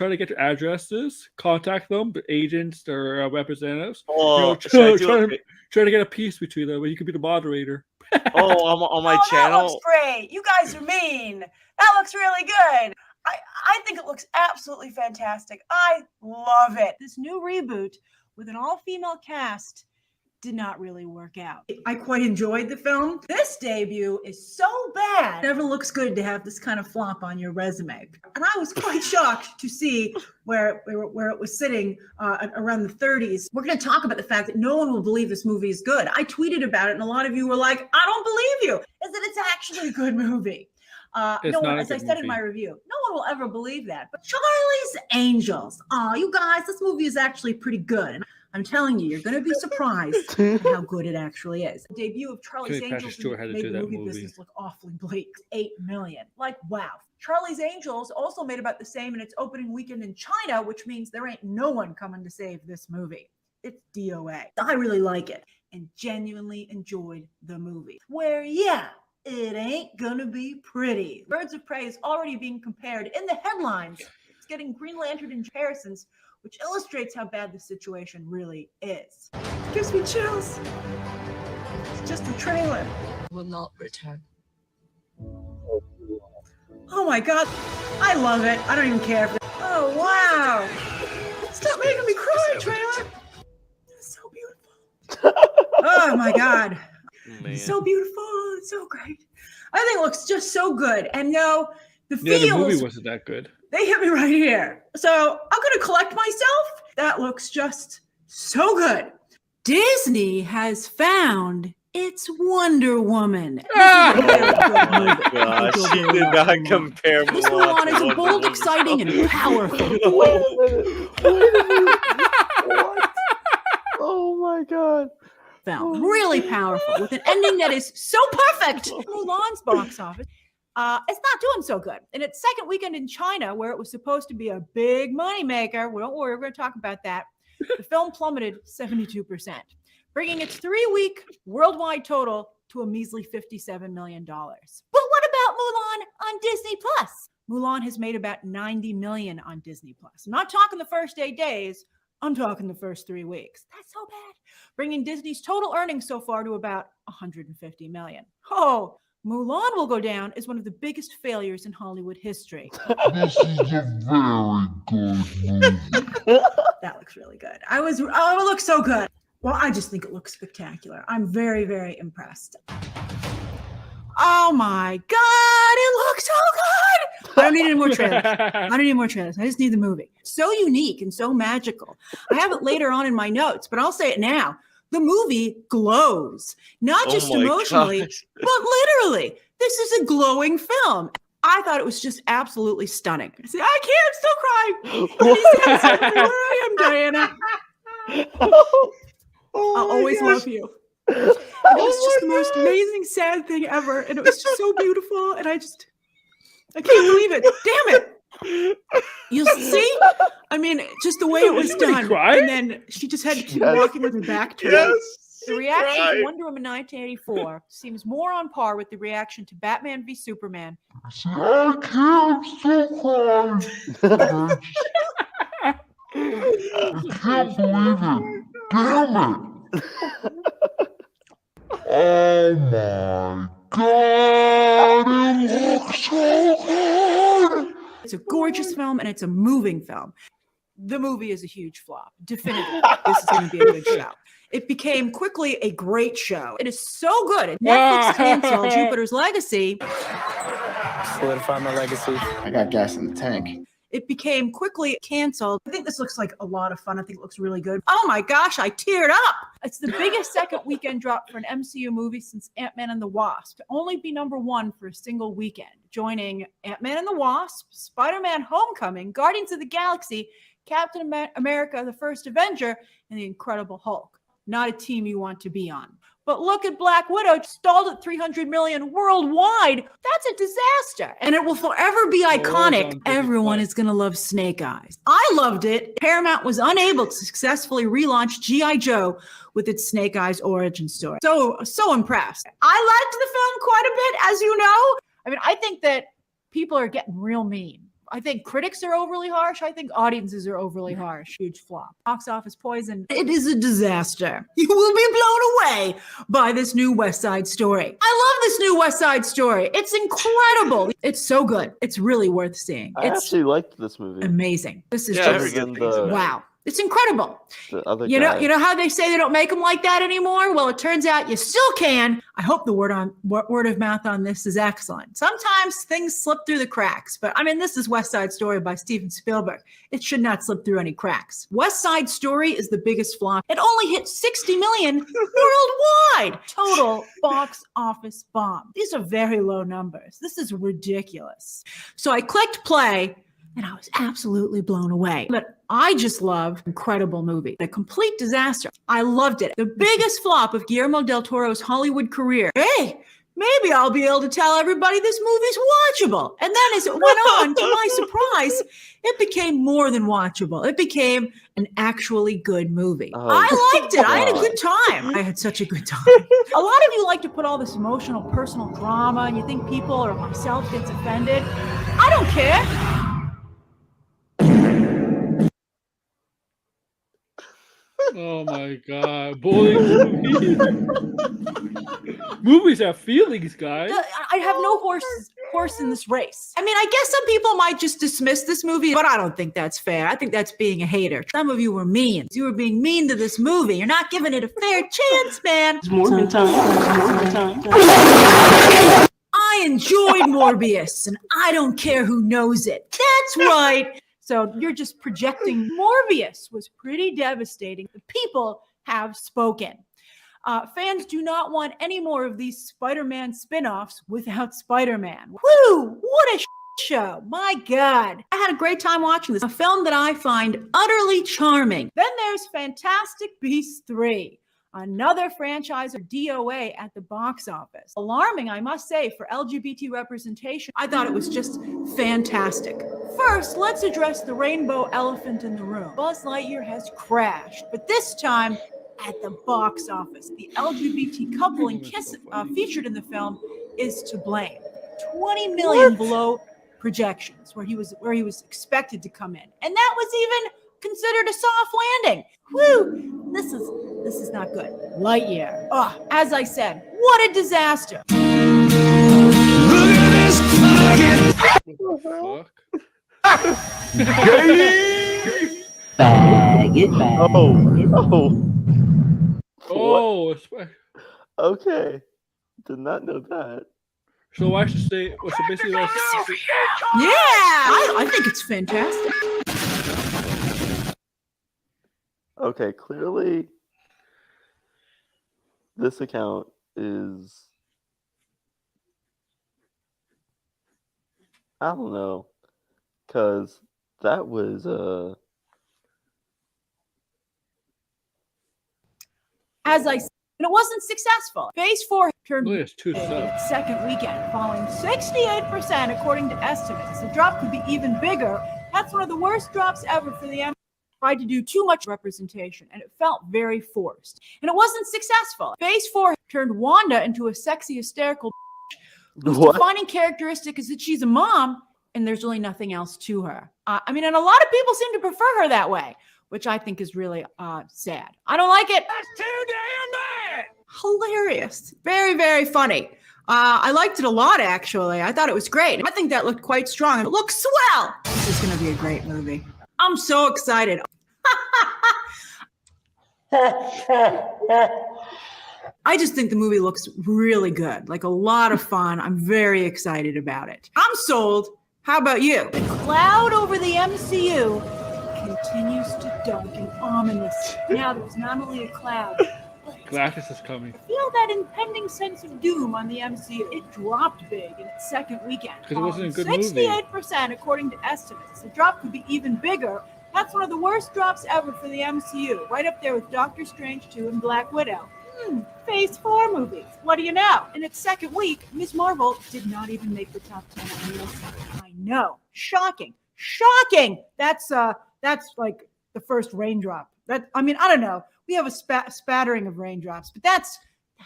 to get their addresses, contact them, the agents or representatives. Oh, You should I know, do it? try to get a peace between them, where you could be the moderator. Oh, on my That channel. looks great. You guys are mean. That looks really good. I think it looks absolutely fantastic. I love it. This new reboot with an all-female cast did not really work out. I quite enjoyed the film. This debut is so bad. It never looks good to have this kind of flop on your resume. And I was quite shocked to see where it was sitting around the 30s. We're going to talk about the fact that no one will believe this movie is good. I tweeted about it, and a lot of you were like, I don't believe you. Is that it's actually a good movie. It's No one, not a as I good said in movie. my review, no one will ever believe that. But Charlie's Angels. Oh, you guys, this movie is actually pretty good. And I'm telling you, you're going to be surprised at how good it actually is. The debut of Charlie's Patrick Angels Stewart had to made do the that movie movie. business look awfully bleak. 8 million. Like, wow. Charlie's Angels also made about the same in its opening weekend in China, which means there ain't no one coming to save this movie. It's DOA. I really like it and genuinely enjoyed the movie. Where, yeah, it ain't gonna be pretty. Birds of Prey is already being compared in the headlines. It's getting Green Lantern in comparisons, which illustrates how bad the situation really is. Gives me chills. It's just a trailer. Will not return. Oh my God, I love it. I don't even care. Oh wow. Stop making me cry, trailer. It's so beautiful. Oh my God. Man. So beautiful. It's so great. I think it looks just so good. And no, the Yeah, the movie feels, wasn't that good. they hit me right here. So I'm going to collect myself. That looks just so good. Disney has found its Wonder Woman. This is a really good movie. Gosh, You'll she really did love not Mulan. compare This Mulan Mulan to is Wonder bold, Woman. exciting, and powerful. Wait a minute. What? Oh my God. Film. Really powerful, with an ending that is so perfect. Mulan's box office, it's not doing so good. In its second weekend in China, where it was supposed to be a big moneymaker, well, don't worry, we're going to talk about that. The film plummeted 72%, bringing its 3-week worldwide total to a measly $57 million. But what about Mulan on Disney Plus? Mulan has made about $90 million on Disney Plus. I'm not talking the first 8 days. I'm talking the first 3 weeks. That's so bad. Bringing Disney's total earnings so far to about $150 million. Oh, Mulan will go down as one of the biggest failures in Hollywood history. This is a very good movie. That looks really good. Oh, it looks so good. Well, I just think it looks spectacular. I'm very, very impressed. Oh my God, it looks so good. I don't need any more trailers. I don't need more trailers. I just need the movie. So unique and so magical. I have it later on in my notes, but I'll say it now. The movie glows, not just Oh my emotionally, gosh. but literally. This is a glowing film. I thought it was just absolutely stunning. See, I can't, I'm still crying. Where I am, Diana. I'll always love you. And it was just the most amazing, sad thing ever. And it was just so beautiful. And I can't believe it. Damn it. You see? I mean, just the way it was Somebody done. cried? And then she just had to keep Yes. walking with her back to it. Yes. The she reaction cried. to Wonder Woman 1984 seems more on par with the reaction to Batman v Superman. I can't, I'm so crying. I can't believe it. Damn it. Oh my god, it looks so good. It's a gorgeous film and it's a moving film. The movie is a huge flop. Definitively, this is going to be a good show. It became quickly a great show. It is so good. Netflix canceled Jupiter's Legacy. Solidify my legacy. I got gas in the tank. It became quickly canceled. I think this looks like a lot of fun. I think it looks really good. Oh my gosh, I teared up. It's the biggest second weekend drop for an MCU movie since Ant-Man and the Wasp, to only be #1 for a single weekend, joining Ant-Man and the Wasp, Spider-Man Homecoming, Guardians of the Galaxy, Captain America, the First Avenger, and the Incredible Hulk. Not a team you want to be on. But look at Black Widow, stalled at $300 million worldwide. That's a disaster. And it will forever be iconic. Everyone is going to love Snake Eyes. I loved it. Paramount was unable to successfully relaunch G.I. Joe with its Snake Eyes origin story. So impressed. I liked the film quite a bit, as you know. I mean, I think that people are getting real mean. I think critics are overly harsh. I think audiences are overly harsh. Huge flop. Box office poison. It is a disaster. You will be blown away by this new West Side Story. I love this new West Side Story. It's incredible. It's so good. It's really worth seeing. I It's actually liked this movie. amazing. This is Yeah, just every good thing's about wow. It's incredible. The other You guy. know how they say they don't make them like that anymore? Well, it turns out you still can. I hope the word of mouth on this is excellent. Sometimes things slip through the cracks, but I mean, this is West Side Story by Steven Spielberg. It should not slip through any cracks. West Side Story is the biggest flop. It only hit 60 million worldwide. Total box office bomb. These are very low numbers. This is ridiculous. So I clicked play, and I was absolutely blown away. But I just love incredible movie. A complete disaster. I loved it. The biggest flop of Guillermo del Toro's Hollywood career. Hey, maybe I'll be able to tell everybody this movie's watchable. And then as it went on, to my surprise, it became more than watchable. It became an actually good movie. Oh, I liked it. I had a God. good time. I had such a good time. A lot of you like to put all this emotional, personal drama, and you think people or myself gets offended. I don't care. Oh my god, bullying movies. Movies have feelings, guys. I have no horse in this race. I mean, I guess some people might just dismiss this movie, but I don't think that's fair. I think that's being a hater. Some of you were mean. You were being mean to this movie. You're not giving it a fair chance, man. I enjoyed Morbius, and I don't care who knows it. That's right. So you're just projecting. Morbius was pretty devastating. The people have spoken. Fans do not want any more of these Spider-Man spin-offs without Spider-Man. Woo! What a show. My God. I had a great time watching this. A film that I find utterly charming. Then there's Fantastic Beasts 3. Another franchise or DOA at the box office. Alarming, I must say, for LGBT representation. I thought it was just fantastic. First, let's address the rainbow elephant in the room. Buzz Lightyear has crashed, but this time at the box office. The LGBT couple and kiss featured in the film is to blame. 20 million below projections, where he was expected to come in, and that was even considered a soft landing. Woo! This is not good. Lightyear. Oh, as I said, what a disaster. Fuck. Bag it back. Oh, Okay. Did not know that. so I should say, so basically, Yeah, I think it's fantastic. Okay, clearly this account is, I don't know, because that was As I said, and it wasn't successful. Phase 4 turned Look at this, 2 to its second weekend, falling 68% according to estimates. The drop could be even bigger. That's one of the worst drops ever for the MCU. Tried to do too much representation, and it felt very forced. And it wasn't successful. Phase 4 turned Wanda into a sexy, hysterical whose What? defining characteristic is that she's a mom and there's really nothing else to her. I mean, and a lot of people seem to prefer her that way, which I think is really sad. I don't like it. That's too damn bad! Hilarious. Very, very funny. I liked it a lot, actually. I thought it was great. I think that looked quite strong. It looks swell. This is going to be a great movie. I'm so excited. I just think the movie looks really good, like a lot of fun. I'm very excited about it. I'm sold. How about you? The cloud over the MCU continues to darken ominous. Now there's not only a cloud, but Galactus is coming. feel that impending sense of doom on the MCU. It dropped big in its second weekend. 'Cause it wasn't a good movie. 68% according to estimates. The drop could be even bigger. That's one of the worst drops ever for the MCU, right up there with Doctor Strange 2 and Black Widow. Phase 4 movies. What do you know? In its second week, Ms. Marvel did not even make the top 10 on Nielsen. I know. Shocking. Shocking. That's like the first raindrop. I don't know. We have a spattering of raindrops, but that's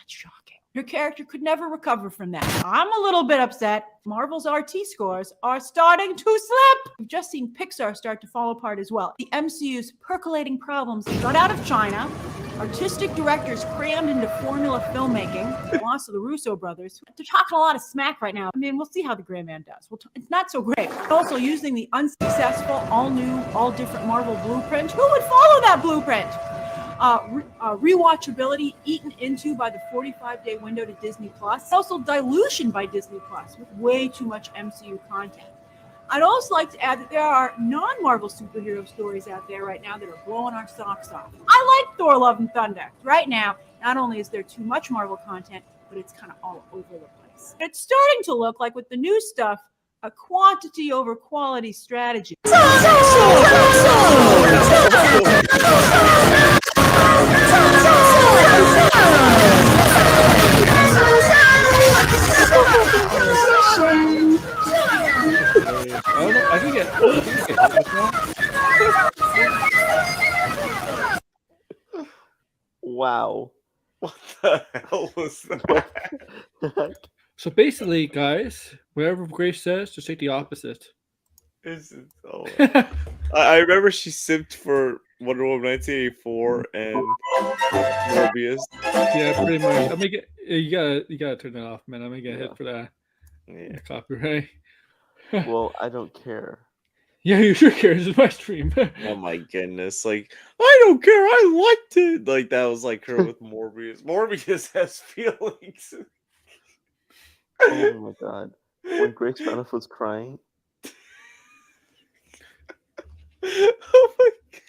shocking. Her character could never recover from that. I'm a little bit upset. Marvel's RT scores are starting to slip. We've just seen Pixar start to fall apart as well. The MCU's percolating problems got out of China. Artistic directors crammed into formula filmmaking. The loss of the Russo brothers. They're talking a lot of smack right now. I mean, we'll see how the Gray Man does. It's not so great. Also using the unsuccessful, all-new, all-different Marvel blueprint. Who would follow that blueprint? Rewatchability eaten into by the 45-day window to Disney Plus. Also dilution by Disney Plus with way too much MCU content. I'd also like to add that there are non-Marvel superhero stories out there right now that are blowing our socks off. I like Thor: Love and Thunder. Right now, not only is there too much Marvel content, but it's kind of all over the place. It's starting to look like with the new stuff, a quantity over quality strategy. I think it Wow. What the hell was that? So basically, guys, whatever Grace says, just take the opposite. I remember she simped for Wonder Woman 1984 and Morbius. Yeah, pretty much. I'm gonna get you gotta turn that off, man. I'm gonna get hit for that. Yeah. Copyright. Well, I don't care. Yeah, you sure care. This is my stream. Oh my goodness! Like, I don't care. I liked it. Like that was like her with Morbius. Morbius has feelings. Oh my god! When Grace Randolph was crying. Oh my god.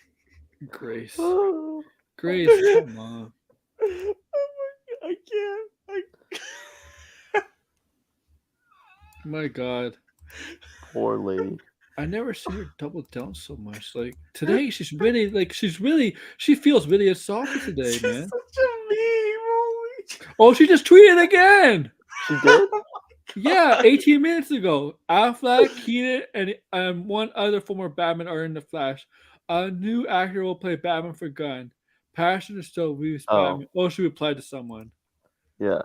Grace. Oh. Grace, come on. Oh my god! I can't. My god. Poor lady. I never seen her double down so much. Like today, she feels really soft today, She's man. such a meme. Holy. Oh, she just tweeted again. She did? Yeah, 18 minutes ago. Affleck, Keaton, and one other former Batman are in the Flash. A new actor will play Batman for Gunn. Passion is still Reeves Batman. Oh, she replied to someone. Yeah.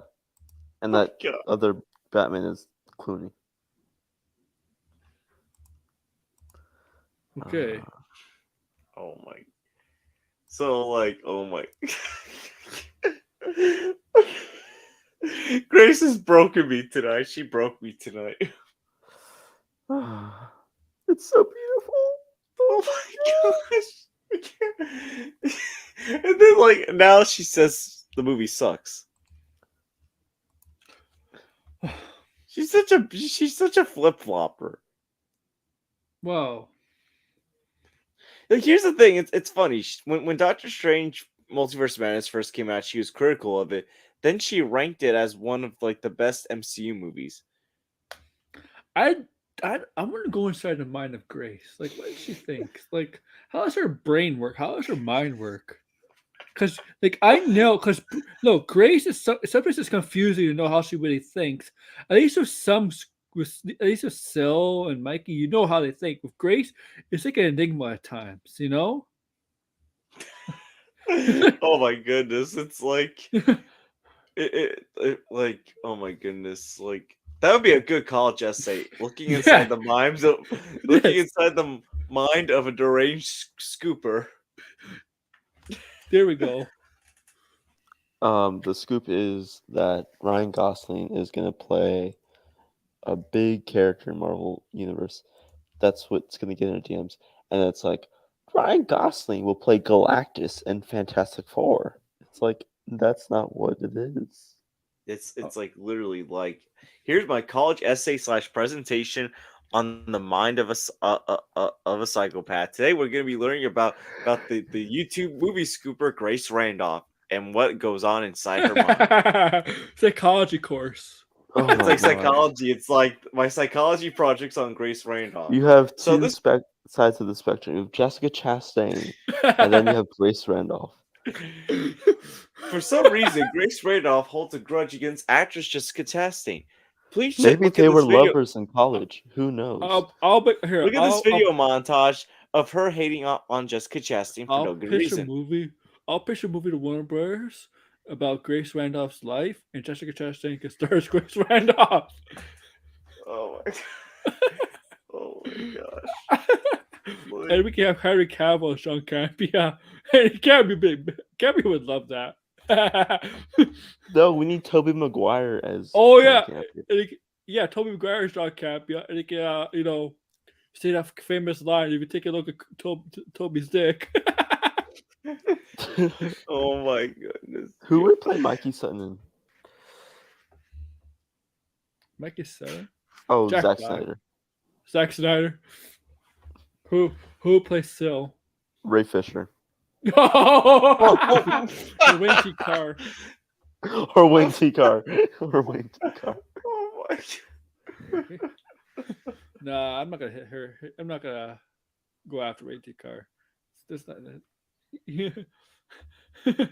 And that other Batman is Clooney. Okay. Oh my. So like, oh my. Grace has broken me tonight. She broke me tonight. It's so beautiful. Oh my gosh. I can't. And then like now she says the movie sucks. She's such a flip-flopper. Wow. Like here's the thing, it's funny. When Doctor Strange Multiverse of Madness first came out, she was critical of it. Then she ranked it as one of like the best MCU movies. I want to go inside the mind of Grace. Like, what does she think? Like, how does her brain work? How does her mind work? Because, like, I know. Because, no, Grace is sometimes it's confusing to know how she really thinks. At least with Syl and Mikey, you know how they think. With Grace, it's like an enigma at times. You know? Oh my goodness! It's like, it like, oh my goodness! Like, That would be a good college essay. Looking Yeah. inside the minds of looking Yes. inside the mind of a deranged scooper. There we go. The scoop is that Ryan Gosling is gonna play a big character in Marvel Universe. That's what's gonna get in our DMs, and it's like Ryan Gosling will play Galactus in Fantastic Four. It's like that's not what it is. It's like literally like here's my college essay / presentation on the mind of a psychopath. Today we're going to be learning about the YouTube movie scooper Grace Randolph and what goes on inside her mind. Psychology course. Oh It's my like God. psychology. It's like my psychology projects on Grace Randolph. You have So two this sides of the spectrum. You have Jessica Chastain, and then you have Grace Randolph. For some reason, Grace Randolph holds a grudge against actress Jessica Chastain. Please check. Maybe Look they at were this video. lovers in college. Who knows? I'll be here. Look at this video montage of her hating on Jessica Chastain for I'll no good pitch reason. a movie. I'll pitch a movie to Warner Brothers about Grace Randolph's life, and Jessica Chastain can star as Grace Randolph. Oh my god. Oh my gosh. And we can have Harry Cavill as Sean Campia. And Campia would love that. No, we need Tobey Maguire as. Oh Sean yeah, Campbell. yeah. Tobey Maguire is Sean Campia, and he can say that famous line. If you take a look at Toby's dick. Oh my goodness. Who would play Mikey Sutton in? Mikey Sutton. Oh, Jack Zack Black. Snyder. Zack Snyder. Who plays Sil? Ray Fisher. Or Wayne T. Carr. Or Wayne T. Carr. Or Wayne T. Carr. Oh my god. Nah, I'm not gonna hit her. I'm not gonna go after Wayne T. Carr. That's not it.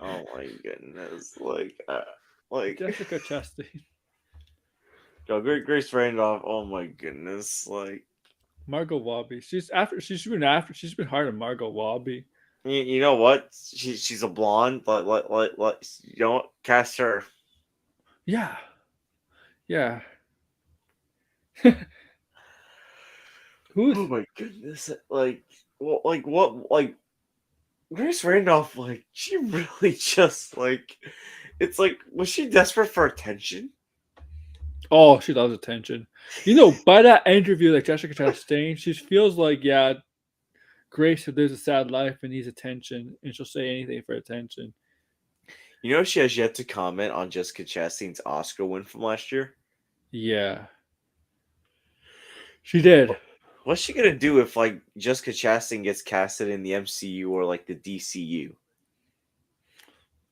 Oh my goodness. Like Jessica Chastain. Yo, Grace Randolph, oh my goodness. Like Margot Robbie. She's been hard on Margot Robbie. you know what? She's a blonde. Like you don't cast her. Yeah. Yeah. Who's Oh my goodness! Like what? Grace Randolph, like she really just like, it's like, was she desperate for attention? Oh, she loves attention. By that interview, like Jessica Chastain, she feels like, yeah, Grace lives a sad life and needs attention, and she'll say anything for attention. You know, she has yet to comment on Jessica Chastain's Oscar win from last year. Yeah. She did. What's she gonna do if like Jessica Chastain gets casted in the MCU or like the DCU?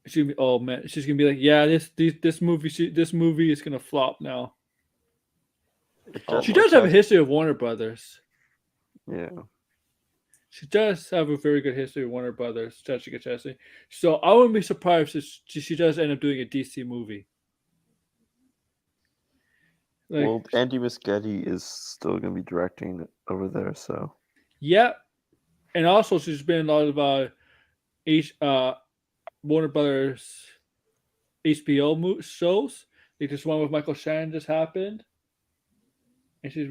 She's gonna be, oh man, she's gonna be like, yeah, this movie is gonna flop now. She does have a history of Warner Brothers. Yeah. She does have a very good history of Warner Brothers, Jessica Chastain. So I wouldn't be surprised if she does end up doing a DC movie. Like, Well, Andy Muschietti is still going to be directing over there, so. yeah, and also she's been in a lot of Warner Brothers HBO shows. Like this one with Michael Shannon just happened, and she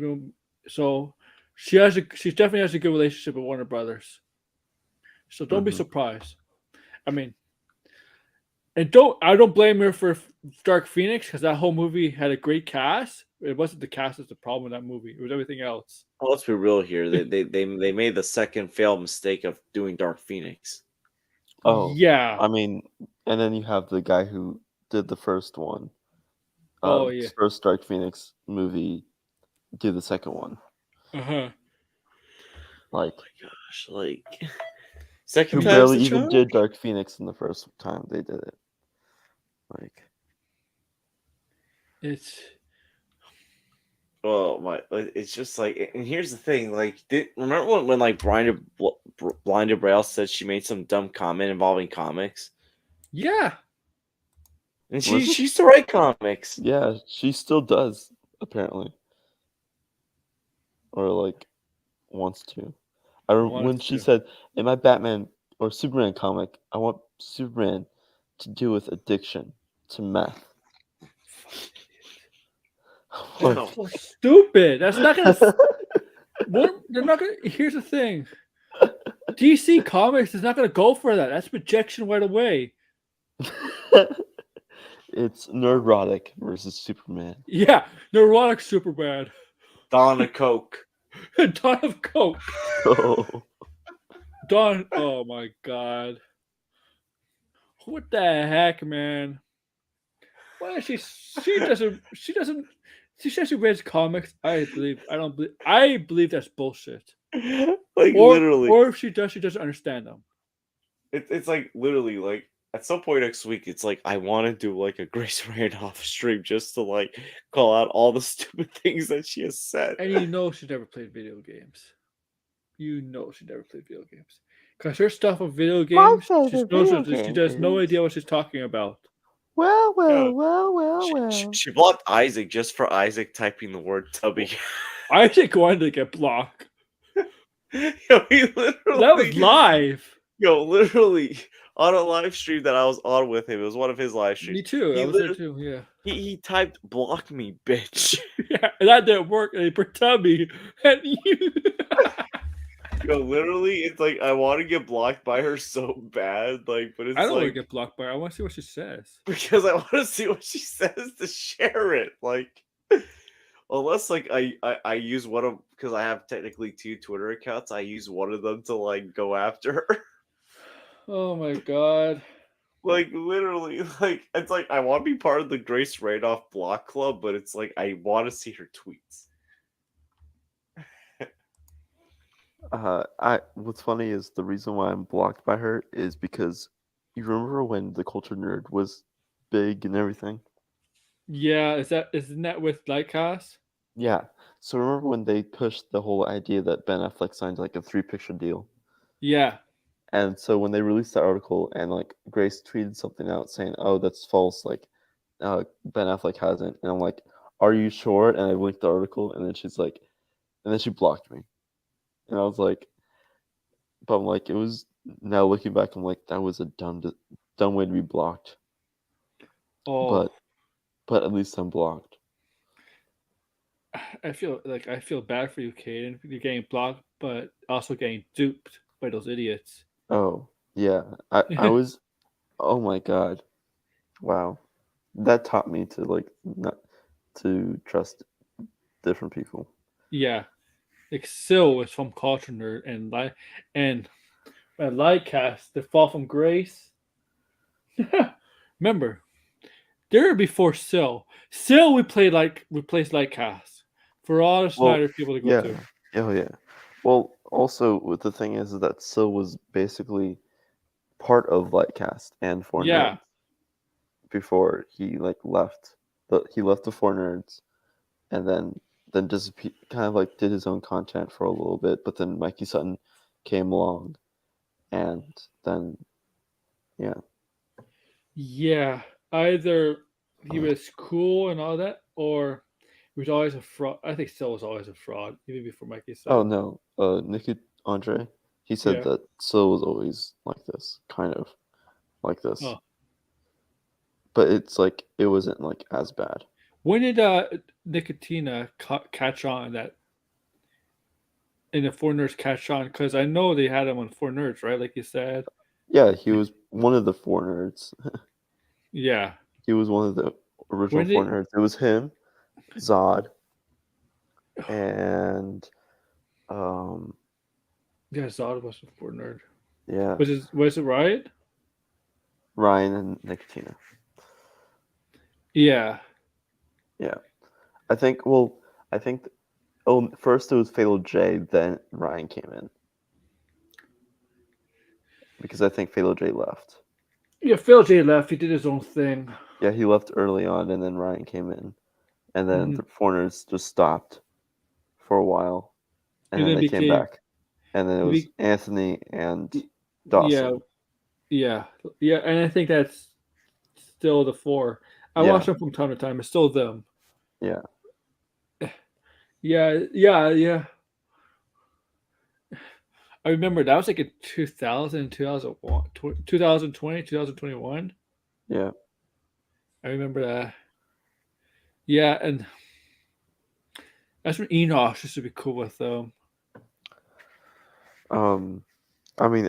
definitely has a good relationship with Warner Brothers. So don't be surprised. I mean, and I don't blame her for Dark Phoenix because that whole movie had a great cast. It wasn't the cast that's the problem with that movie. It was everything else. Well, let's be real here. They made the second failed mistake of doing Dark Phoenix. Oh, yeah. I mean, and then you have the guy who did the first one. Oh, yeah. First Dark Phoenix movie, do the second one. Uh-huh. Like, Oh my gosh, like second who time's barely the even charm? did Dark Phoenix in the first time they did it. Like, It's it's just like, and here's the thing, like, remember when like Blinded Braille said she made some dumb comment involving comics, yeah. and Was it? she used to write comics. yeah, she still does, apparently. Or, like, wants to. When she said, in my Batman or Superman comic, I want Superman to deal with addiction to meth. What? That's so stupid. That's not gonna. They're not gonna. Here's the thing. DC Comics is not gonna go for that. That's rejection right away. It's Nerdrotic versus Superman. Yeah, neurotic Superman. Dawn of Coke. Dawn of Coke. Oh. Dawn. Oh my god. What the heck, man? Why is she? She doesn't. She says she reads comics. I believe that's bullshit. Like literally. Or if she does, she doesn't understand them. It's like literally like at some point next week, it's like I want to do like a Grace Randolph stream just to like call out all the stupid things that she has said. And you know she never played video games. You know she never played video games. Because her stuff on video games, she does no idea what she's talking about. Well. She blocked Isaac just for Isaac typing the word tubby. Isaac wanted to get blocked. Yo, he literally That was live. Yo, literally on a live stream that I was on with him. It was one of his live streams. Me too. I was there too. Yeah. He typed "block me, bitch." Yeah, and that didn't work. And he pretended me. And you. Yo, literally, it's like I want to get blocked by her so bad, like, but it's I don't want to like get blocked by her. I want to see what she says. because I want to see what she says to share it, like. Unless like I use one of because I have technically 2 Twitter accounts, I use one of them to like go after her. Oh my god. Like literally, like it's like I want to be part of the Grace Randolph block club, but it's like I want to see her tweets. What's funny is the reason why I'm blocked by her is because you remember when the Culture Nerd was big and everything? Yeah, isn't that with Lightcast? Yeah. So remember when they pushed the whole idea that Ben Affleck signed like a 3-picture deal? Yeah. And so when they released that article and like Grace tweeted something out saying, "Oh, that's false," like Ben Affleck hasn't, and I'm like, "Are you sure?" And I linked the article, and then she's like, and then she blocked me, and I was like, but I'm like, it was now looking back, I'm like, that was a dumb way to be blocked. Oh. But at least I'm blocked. I feel bad for you, Caden. You're getting blocked, but also getting duped by those idiots. Oh yeah, I was. Oh my god, wow, that taught me to like not to trust different people. Yeah, like Sil was from Culture Nerd and Lightcast, the Fall from Grace. Remember, they were before Sil. Sil replaced Lightcast for all the Snyder people to go to. Oh yeah. Well, also with the thing is that Sil was basically part of Lightcast and Four Nerds before he like left. He left the Four Nerds, and then just kind of like did his own content for a little bit. But then Mikey Sutton came along, and then yeah, either he was cool and all that, or he was always a fraud. I think Sil was always a fraud, even before Mikey Sutton. Oh no, Nicky Andre. He said that Sil was always like this, kind of like this. Oh. But it's like it wasn't like as bad. When did Nicotina catch on that? In the Four Nerds catch on? Because I know they had him on Four Nerds, right? Like you said. Yeah, he was one of the Four Nerds. Yeah. He was one of the original Four Nerds. It was him, Zod, and yeah, Zod was a Four Nerd. Yeah. Was it Ryan? Ryan and Nicotina. Yeah. Yeah. I think first it was Fatal J, then Ryan came in. Because I think Fatal J left. Yeah, Fatal J left. He did his own thing. Yeah, he left early on, and then Ryan came in. And then the Four Nerds just stopped for a while. And then they came back. And then it was Anthony and Dawson. Yeah. And I think that's still the four. I watch them from time to time. It's still them. Yeah. Yeah. I remember that was like in 2000, 2001, 2020, 2021. Yeah. I remember that. Yeah, and That's when Enosh used to be cool with them. I mean,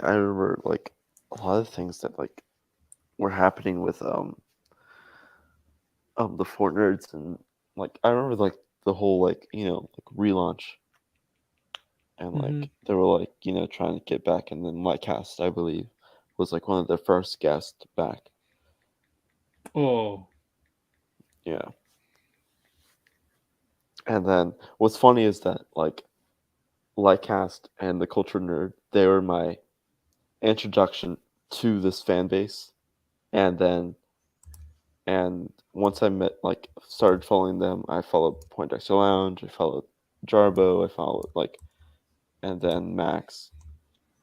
I remember like a lot of things that like were happening with the Fort Nerds, and like I remember like the whole like like relaunch, and like they were like trying to get back, and then Lightcast, I believe, was like one of their first guests back. Oh. Yeah. And then what's funny is that like Lightcast and the Culture Nerd, they were my introduction to this fan base, and once I started following them, I followed Poindexter Lounge, I followed Jarbo, I followed and then Max,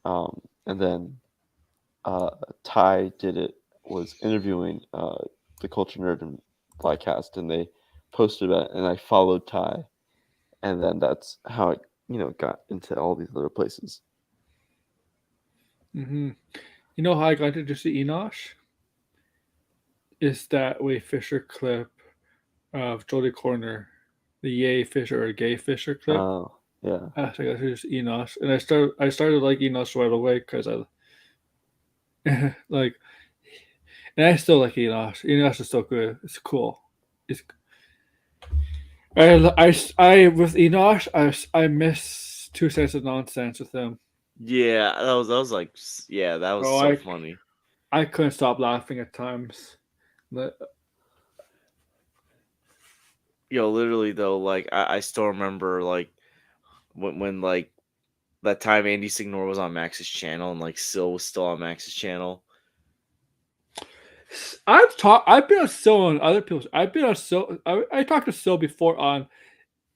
and then Ty was interviewing the Culture Nerd and Flycast, and they posted about it, and I followed Ty, and then that's how I got into all these other places. You know how I got introduced to Enosh? Is that way Fisher clip of Jodie Corner, the Yay Fisher or Gay Fisher clip. Oh, yeah. I got introduced to Enosh, and I started like Enosh right away because I like, and I still like Enosh. Enosh is so good. It's cool. It's I with Enosh, I miss 2 Cents of Nonsense with him. Yeah, that was that was so funny. I couldn't stop laughing at times. Literally though, like I still remember like when like that time Andy Signor was on Max's channel and like Sil was still on Max's channel. I've been on Sil on other people's. I've been on Sil. I talked to Sil before on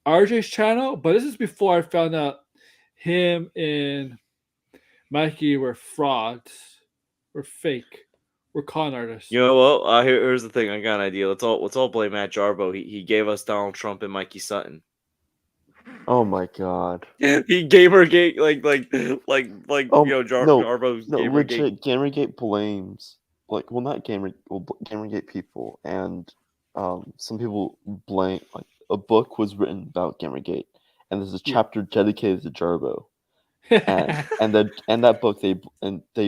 RJ's channel, but this is before I found out him and Mikey were frauds, were fake, were con artists. You know what? Here's the thing. I got an idea. Let's all blame Matt Jarbo. He gave us Donald Trump and Mikey Sutton. Oh my god. He Gamergate Jarbo's legit Gamergate blames not Gamergate people, and some people blame like a book was written about Gamergate, and there's a chapter dedicated to Jarbo. and that book they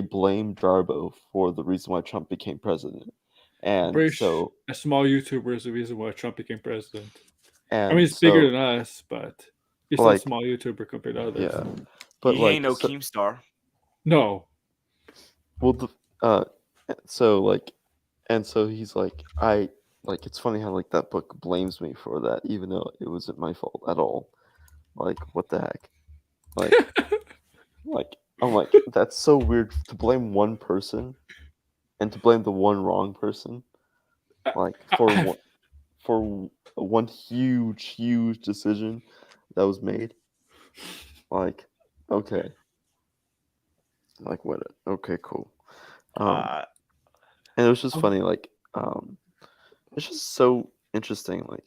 blame Jarbo for the reason why Trump became president. And British, so a small YouTuber is the reason why Trump became president. And I mean, he's bigger than us, but he's still a small YouTuber compared to others. Yeah, but he ain't no Keemstar. No. Well, so he's like, it's funny how like that book blames me for that, even though it wasn't my fault at all. Like, what the heck? Like, I'm like, that's so weird to blame one person, and to blame the one wrong person, like for one huge decision that was made. Like, okay. Like, what? Okay, cool. And it was just funny, like, it's just so interesting, like,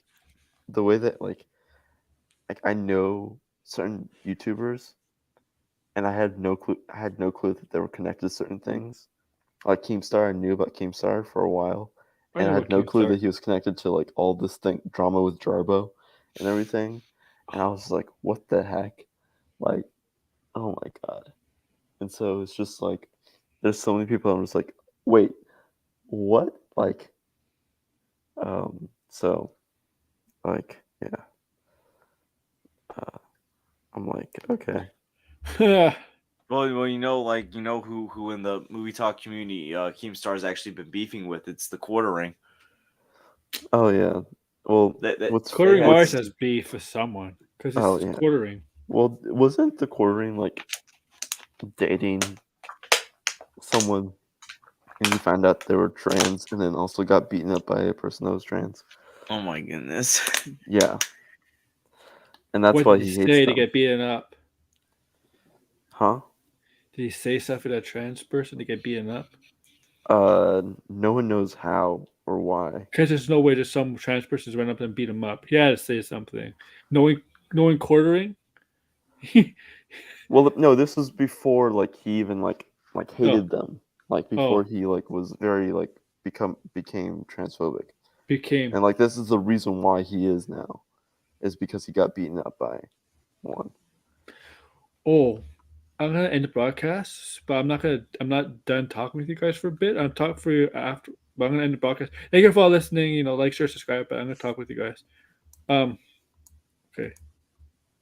the way that, like I know certain YouTubers, and I had no clue that they were connected to certain things. Like Keemstar, I knew about Keemstar for a while, and I had no clue that he was connected to, like, all this drama with Jarbo and everything. And I was like, what the heck? Like, oh my god. And so it's just like, there's so many people I'm just like, wait, what? Like, so, like, yeah. I'm like, okay. Well, who in the movie talk community Keemstar's actually been beefing with? It's the Quartering. Oh yeah. Well, Quartering always has beef with someone because it's Quartering. Well, wasn't the Quartering like dating someone, and he found out they were trans, and then also got beaten up by a person that was trans? Oh my goodness. Yeah. And that's why he hates them. To get beaten up? Huh? Did he say stuff to that trans person to get beaten up? No one knows how or why. Because there's no way that some trans persons went up and beat him up. He had to say something. Knowing Quartering. Well, no, this was before like he even like hated them. Like before he like was very like became transphobic. And like this is the reason why he is now. is because he got beaten up by one. Oh, I'm gonna end the broadcast, but I'm not done talking with you guys for a bit. I'll talk for you after, but I'm gonna end the broadcast. Thank you for all listening. Like, share, subscribe. But I'm gonna talk with you guys. Okay.